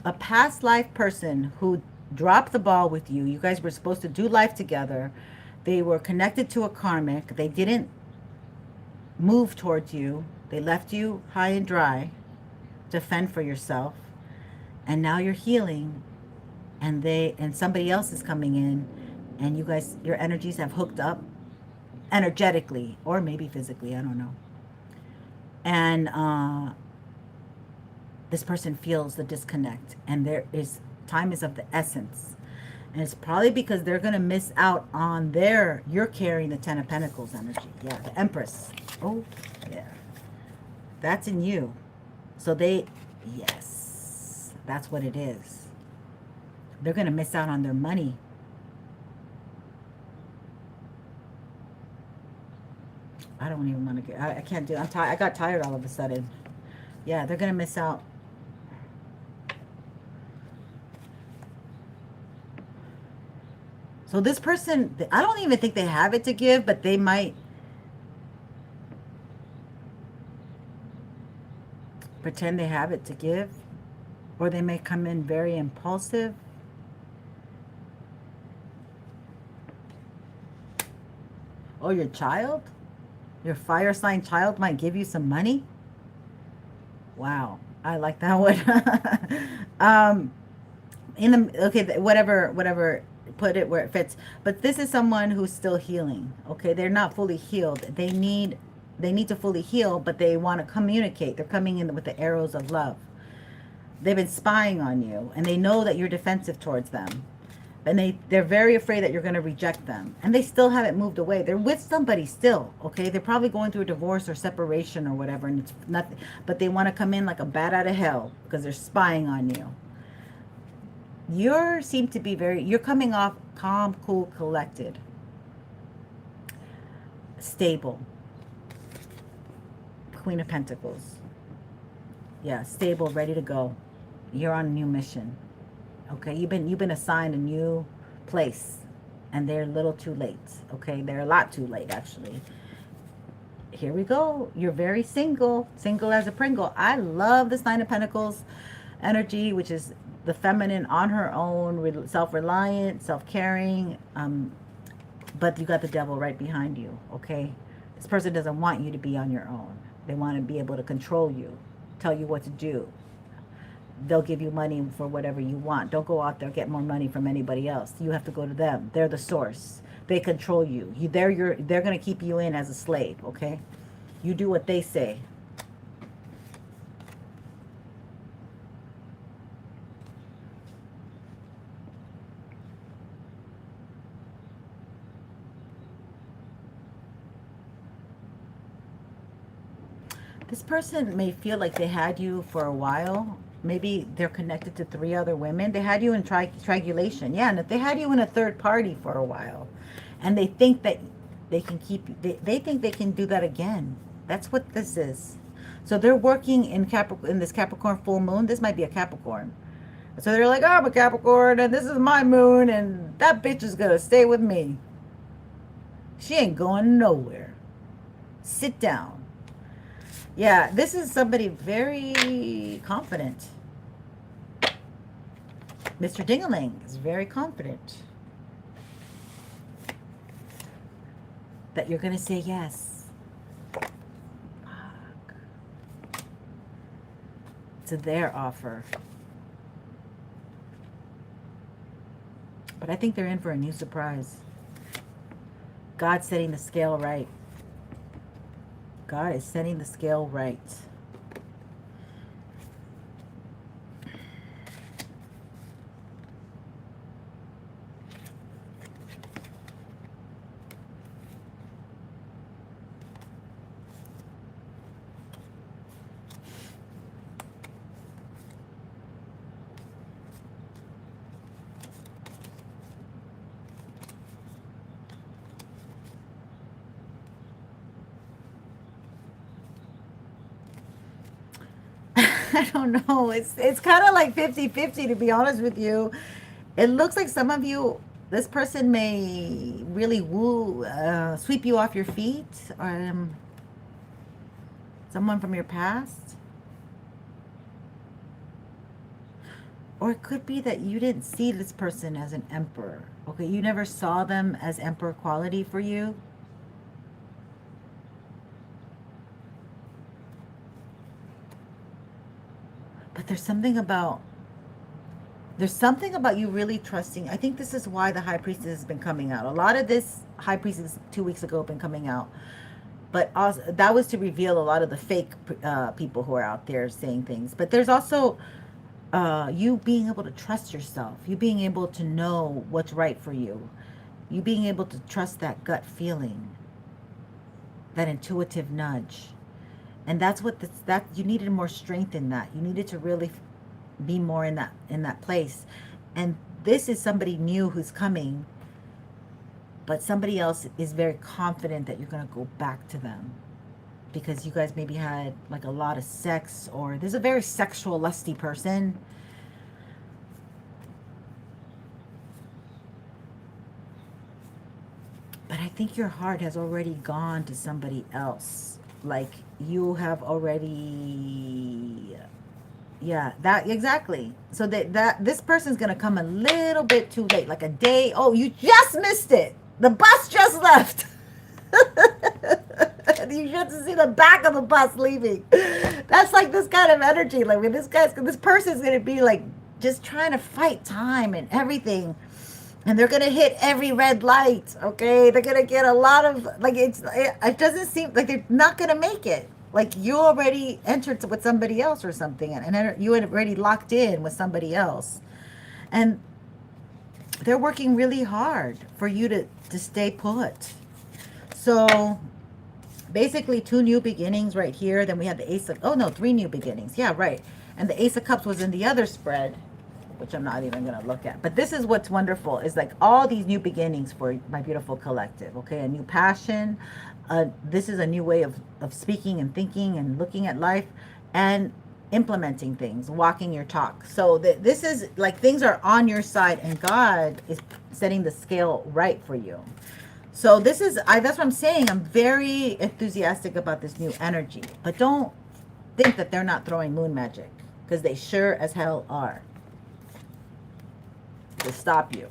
a past life person who dropped the ball with you. You guys were supposed to do life together. They were connected to a karmic. They didn't move towards you. They left you high and dry to fend for yourself. And now you're healing, and somebody else is coming in, and you guys, your energies have hooked up energetically or maybe physically, I don't know. And this person feels the disconnect, and time is of the essence. And it's probably because they're going to miss out on you're carrying the Ten of Pentacles energy. Yeah, the Empress. Oh, yeah. That's in you. So yes, that's what it is. They're going to miss out on their money. I don't even want to get, I can't do it. I'm tired. I got tired all of a sudden. Yeah, they're going to miss out. So this person, I don't even think they have it to give, but they might pretend they have it to give, or they may come in very impulsive. Oh, your child? Your fire sign child might give you some money? Wow, I like that one. Okay, whatever, put it where it fits. But this is someone who's still healing. Okay, they're not fully healed. They need to fully heal, but they want to communicate. They're coming in with the arrows of love. They've been spying on you, and they know that you're defensive towards them. And they're very afraid that you're going to reject them. And they still haven't moved away. They're with somebody still, okay? They're probably going through a divorce or separation or whatever, and it's nothing. But they want to come in like a bat out of hell because they're spying on you. Seem to be you're coming off calm, cool, collected, stable. Queen of Pentacles. Yeah, stable, ready to go. You're on a new mission. Okay, you've been assigned a new place, and they're a little too late. Okay, they're a lot too late, actually. Here we go. You're very single as a Pringle. I love this Nine of Pentacles energy, which is the feminine on her own, self-reliant, self-caring. But you got the devil right behind you. Okay, this person doesn't want you to be on your own. They want to be able to control you, tell you what to do. They'll give you money for whatever you want. Don't go out there get more money from anybody else. You have to go to them. They're the source. They control you. They're going to keep you in as a slave, okay? You do what they say. This person may feel like they had you for a while. Maybe they're connected to 3 other women. They had you in triangulation. Yeah, and if they had you in a third party for a while, and they think that they can keep you, they think they can do that again. That's what this is. So they're working in this Capricorn full moon. This might be a Capricorn. So they're like, oh, I'm a Capricorn, and this is my moon, and that bitch is going to stay with me. She ain't going nowhere. Sit down. Yeah, this is somebody very confident. Mr. Ding-a-ling is very confident that you're going to say yes. Fuck. To their offer. But I think they're in for a new surprise. God's setting the scale right. God is setting the scale right. I don't know. It's kind of like 50-50, to be honest with you. It looks like some of you, this person may really sweep you off your feet, or someone from your past. Or it could be that you didn't see this person as an emperor. Okay, you never saw them as emperor quality for you. But there's something about you really trusting. I think this is why the High Priestess has been coming out. A lot of this High Priestess 2 weeks ago been coming out. But also, that was to reveal a lot of the fake people who are out there saying things. But there's also you being able to trust yourself. You being able to know what's right for you. You being able to trust that gut feeling. That intuitive nudge. And that's what that you needed more strength in that. You needed to really be more in that place. And this is somebody new who's coming, but somebody else is very confident that you're going to go back to them because you guys maybe had like a lot of sex, or there's a very sexual, lusty person. But I think your heart has already gone to somebody else. Like you have already, yeah, that exactly. So that this person's gonna come a little bit too late, like a day. Oh, you just missed it. The bus just left. You get to see the back of the bus leaving. That's like this kind of energy. Like when this person's gonna be like just trying to fight time and everything. And they're going to hit every red light, okay? They're going to get a lot of, like, it doesn't seem like they're not going to make it. Like, you already entered with somebody else or something, and you had already locked in with somebody else. And they're working really hard for you to stay put. So, basically, 2 new beginnings right here. Then we had the Ace of, 3 new beginnings. Yeah, right. And the Ace of Cups was in the other spread, which I'm not even going to look at. But this is what's wonderful, is like all these new beginnings for my beautiful collective, okay? A new passion. This is a new way of speaking and thinking and looking at life and implementing things, walking your talk. So this is like things are on your side and God is setting the scale right for you. So this is, that's what I'm saying. I'm very enthusiastic about this new energy. But don't think that they're not throwing moon magic, because they sure as hell are. To stop you.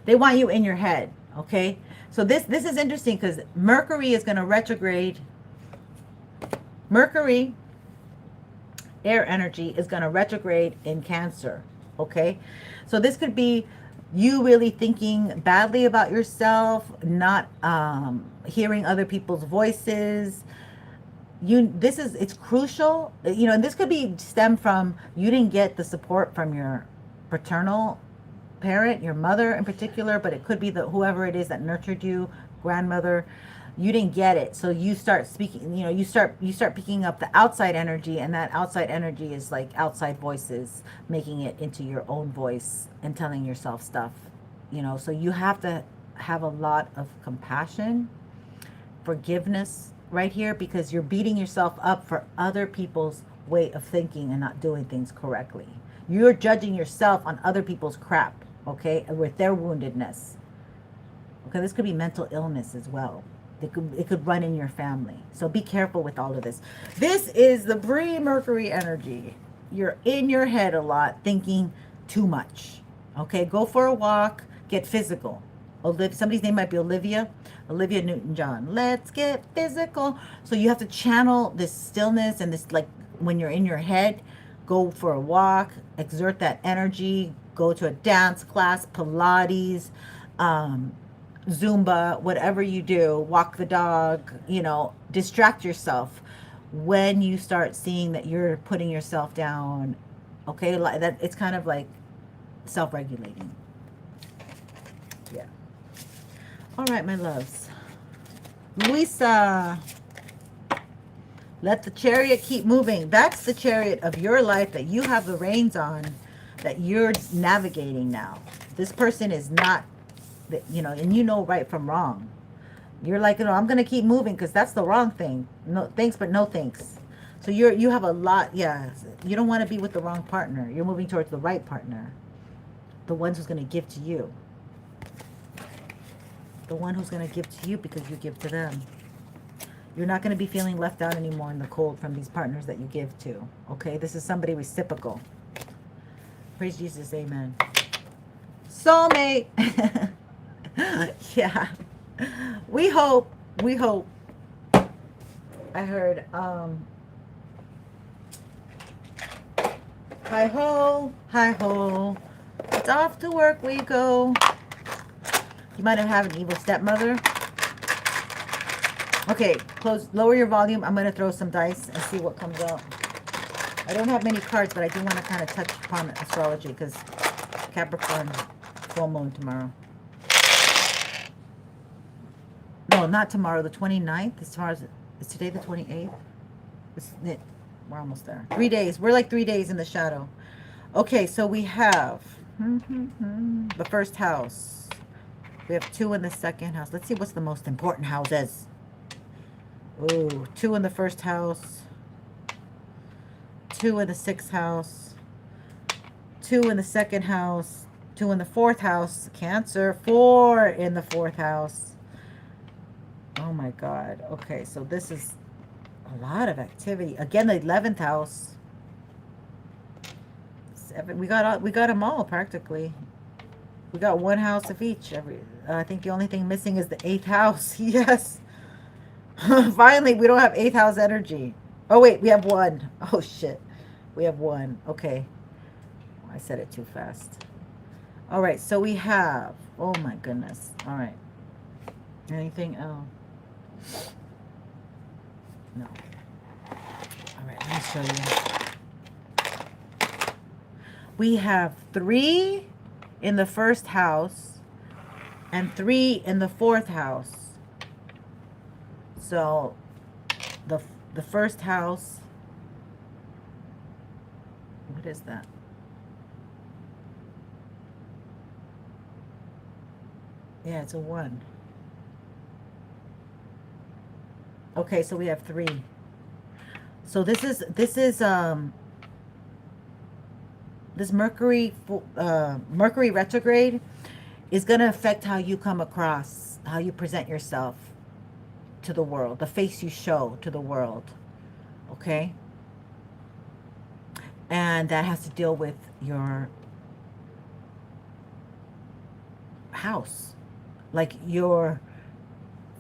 They want you in your head, okay? So this is interesting because Mercury is going to retrograde. Mercury, air energy, is going to retrograde in Cancer, okay? So this could be you really thinking badly about yourself, not hearing other people's voices. It's crucial, and this could be stem from you didn't get the support from your paternal parent, your mother in particular, but it could be whoever it is that nurtured you, grandmother. You didn't get it, so you start speaking. You start picking up the outside energy, and that outside energy is like outside voices, making it into your own voice and telling yourself stuff. So you have to have a lot of compassion, forgiveness right here, because you're beating yourself up for other people's way of thinking and not doing things correctly. You're judging yourself on other people's crap, okay, with their woundedness. Okay, this could be mental illness as well. It could run in your family. So be careful with all of this. This is the pre-Mercury energy. You're in your head a lot, thinking too much. Okay, go for a walk, get physical. Somebody's name might be Olivia Newton-John. Let's get physical. So you have to channel this stillness and this, like when you're in your head, go for a walk, exert that energy, go to a dance class, Pilates, Zumba, whatever you do, walk the dog, you know, distract yourself when you start seeing that you're putting yourself down. Okay, like that, it's kind of like self-regulating. Yeah. All right, my loves. Luisa, let the chariot keep moving. That's the chariot of your life that you have the reins on, that you're navigating now. This person is not, you know, and you know right from wrong. You're like, you know, I'm going to keep moving because that's the wrong thing. No thanks, but no thanks. So you have a lot. Yeah. You don't want to be with the wrong partner. You're moving towards the right partner. The one who's going to give to you. The one who's going to give to you because you give to them. You're not going to be feeling left out anymore in the cold from these partners that you give to. Okay? This is somebody reciprocal. Praise Jesus. Amen. Soulmate. Yeah. We hope. We hope. I heard, hi-ho, hi-ho. It's off to work we go. You might have an evil stepmother. Okay, lower your volume. I'm going to throw some dice and see what comes out. I don't have many cards, but I do want to kind of touch upon astrology because Capricorn, full moon tomorrow. No, not tomorrow, the 29th. Is today the 28th? We're almost there. 3 days. We're like 3 days in the shadow. Okay, so we have the first house. We have 2 in the second house. Let's see what's the most important houses. Ooh, 2 in the first house. 2 in the sixth house. 2 in the second house. 2 in the fourth house. Cancer. 4 in the fourth house. Oh my God. Okay, so this is a lot of activity. Again, the 11th house. 7. We got them all practically. We got 1 house of each. I think the only thing missing is the 8th house. Yes. Finally, we don't have 8th house energy. Oh wait, we have 1. Oh shit. We have 1. Okay. I said it too fast. All right, so we have, oh my goodness. All right. Anything else? No. All right, let me show you. We have 3 in the first house and 3 in the fourth house. So the first house, what is that? Yeah, it's a 1. Okay, so we have 3. So this Mercury retrograde is going to affect how you come across, how you present yourself to the world, the face you show to the world. Okay? And that has to deal with your house, like your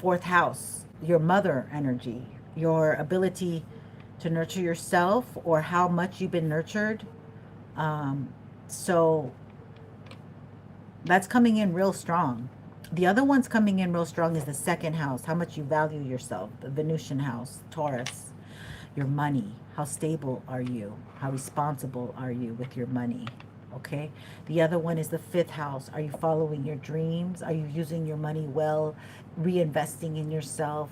4th house, your mother energy, your ability to nurture yourself or how much you've been nurtured. So that's coming in real strong. The other one's coming in real strong is the 2nd house, how much you value yourself, the Venusian house, Taurus, your money. How stable are you? How responsible are you with your money? Okay. The other one is the 5th house. Are you following your dreams? Are you using your money well, reinvesting in yourself,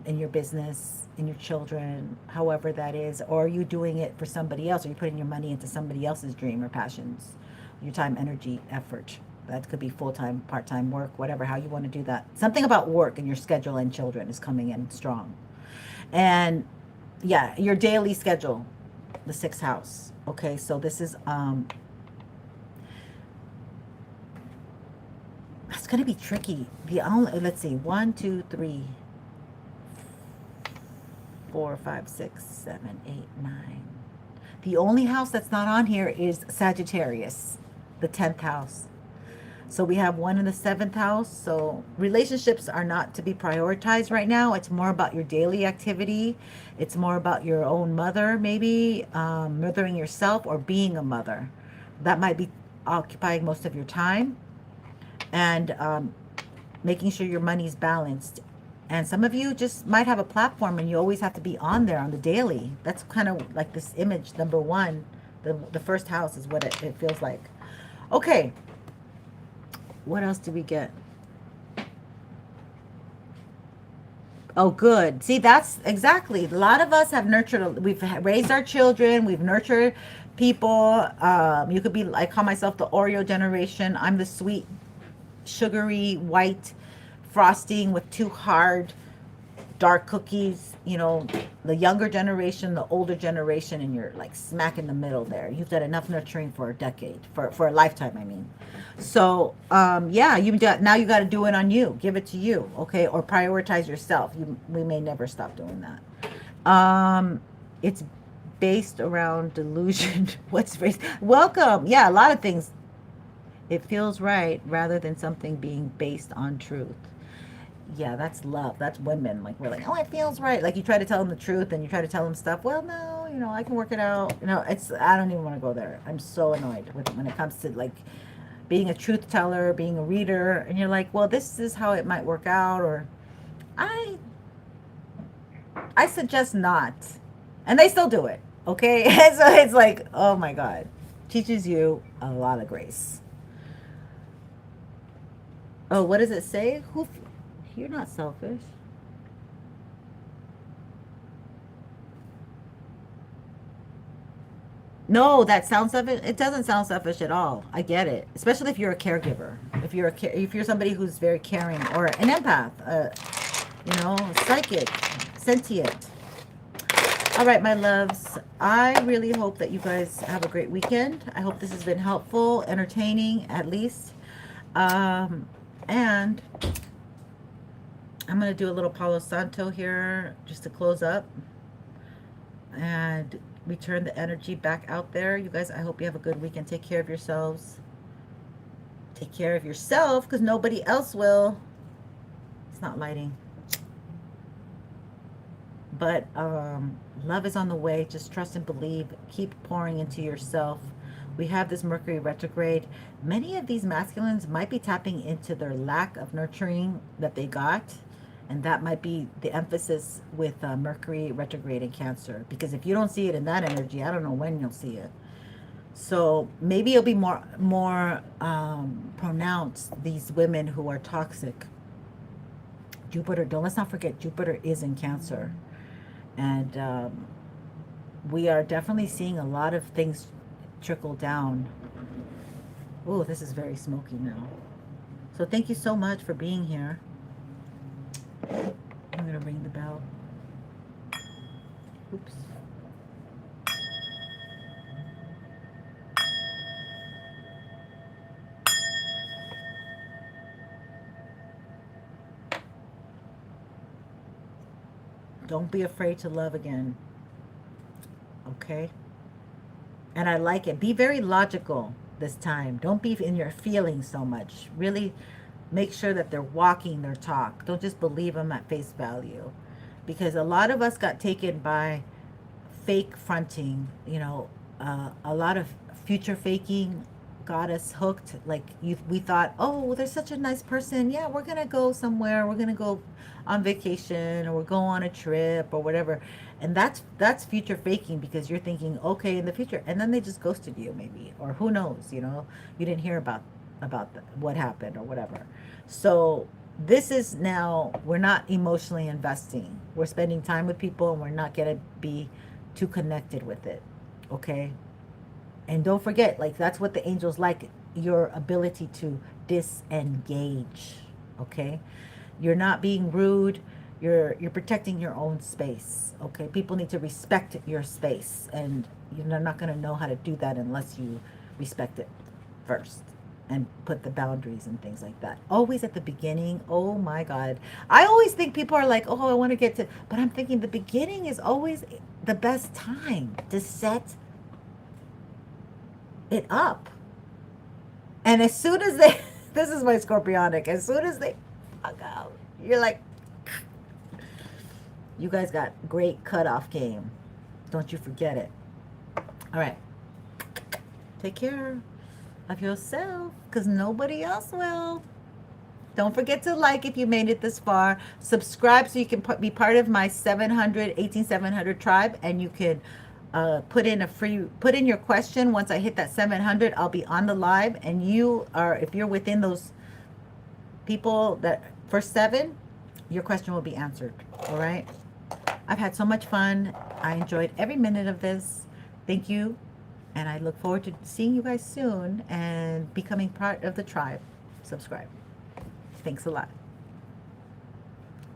in your business, in your children, however that is? Or are you doing it for somebody else? Are you putting your money into somebody else's dream or passions? Your time, energy, effort. That could be full-time, part-time work, whatever, how you want to do that. Something about work and your schedule and children is coming in strong. And yeah, your daily schedule, the 6th house. Okay, so this is it's going to be tricky. The only, let's see, 1, 2, 3, 4, 5, 6, 7, 8, 9. The only house that's not on here is Sagittarius, the 10th house. So we have 1 in the 7th house. So relationships are not to be prioritized right now. It's more about your daily activity. It's more about your own mother, maybe mothering yourself or being a mother. that might be occupying most of your time, and making sure your money's balanced. And some of you just might have a platform and you always have to be on there on the daily. That's kind of like this image, number one. The first house is what it feels like. Okay. What else do we get? Oh, good. See, that's exactly. A lot of us have nurtured, we've raised our children, we've nurtured people. You could be, I call myself the Oreo generation. I'm the sweet, sugary, white frosting with too hard, dark cookies. You know, the younger generation, the older generation, and you're like smack in the middle there. You've done enough nurturing for a decade, for a lifetime, I mean. So, yeah, now you got to do it on you. Give it to you, okay? Or prioritize yourself. We may never stop doing that. It's based around delusion. What's based? Welcome. Yeah, a lot of things. It feels right rather than something being based on truth. Yeah, that's love. That's women. Like, we're like, oh, it feels right. Like, you try to tell them the truth and you try to tell them stuff. Well, no, I can work it out. I don't even want to go there. I'm so annoyed with when it comes to like being a truth teller, being a reader, and you're like, well, this is how it might work out, or I suggest not. And they still do it. Okay. So it's like, oh my God. Teaches you a lot of grace. Oh, what does it say? You're not selfish. No, that sounds selfish. It doesn't sound selfish at all. I get it, especially if you're a caregiver. If you're somebody who's very caring, or an empath, psychic, sentient. All right, my loves. I really hope that you guys have a great weekend. I hope this has been helpful, entertaining, at least. And I'm going to do a little Palo Santo here just to close up and return the energy back out there. You guys, I hope you have a good weekend. Take care of yourselves. Take care of yourself, because nobody else will. It's not lighting. But love is on the way. Just trust and believe. Keep pouring into yourself. We have this Mercury retrograde. Many of these masculines might be tapping into their lack of nurturing that they got. And that might be the emphasis with Mercury retrograde in Cancer. Because if you don't see it in that energy, I don't know when you'll see it. So maybe it'll be more pronounced, these women who are toxic. Jupiter, let's not forget, Jupiter is in Cancer. And we are definitely seeing a lot of things trickle down. Oh, this is very smoky now. So thank you so much for being here. I'm going to ring the bell. Oops. Don't be afraid to love again. Okay? And I like it. Be very logical this time. Don't be in your feelings so much. Really make sure that they're walking their talk. Don't just believe them at face value. Because a lot of us got taken by fake fronting. A lot of future faking got us hooked. Like, we thought, oh, there's such a nice person. Yeah, we're going to go somewhere. We're going to go on vacation, or we'll go on a trip, or whatever. And that's future faking, because you're thinking, okay, in the future. And then they just ghosted you, maybe. Or who knows, you didn't hear about what happened or whatever. So this is now, we're not emotionally investing. We're spending time with people, and we're not going to be too connected with it. Okay? And don't forget, like, that's what the angels like, your ability to disengage. Okay? You're not being rude. You're protecting your own space. Okay? People need to respect your space, and you're not going to know how to do that unless you respect it first and put the boundaries and things like that. Always at the beginning. Oh my God. I always think people are like, oh, I want to get to, but I'm thinking the beginning is always the best time to set it up. And as soon as they, this is my Scorpionic, as soon as they fuck out, you're like, you guys got great cutoff game. Don't you forget it. All right. Take care of yourself, because nobody else will. Don't forget to like if you made it this far. Subscribe so you can be part of my 18700 tribe, and you can put in your question. Once I hit that 700, I'll be on the live, and if you're within those people that first 7, your question will be answered. All right. I've had so much fun. I enjoyed every minute of this. Thank you. And I look forward to seeing you guys soon and becoming part of the tribe. Subscribe. Thanks a lot.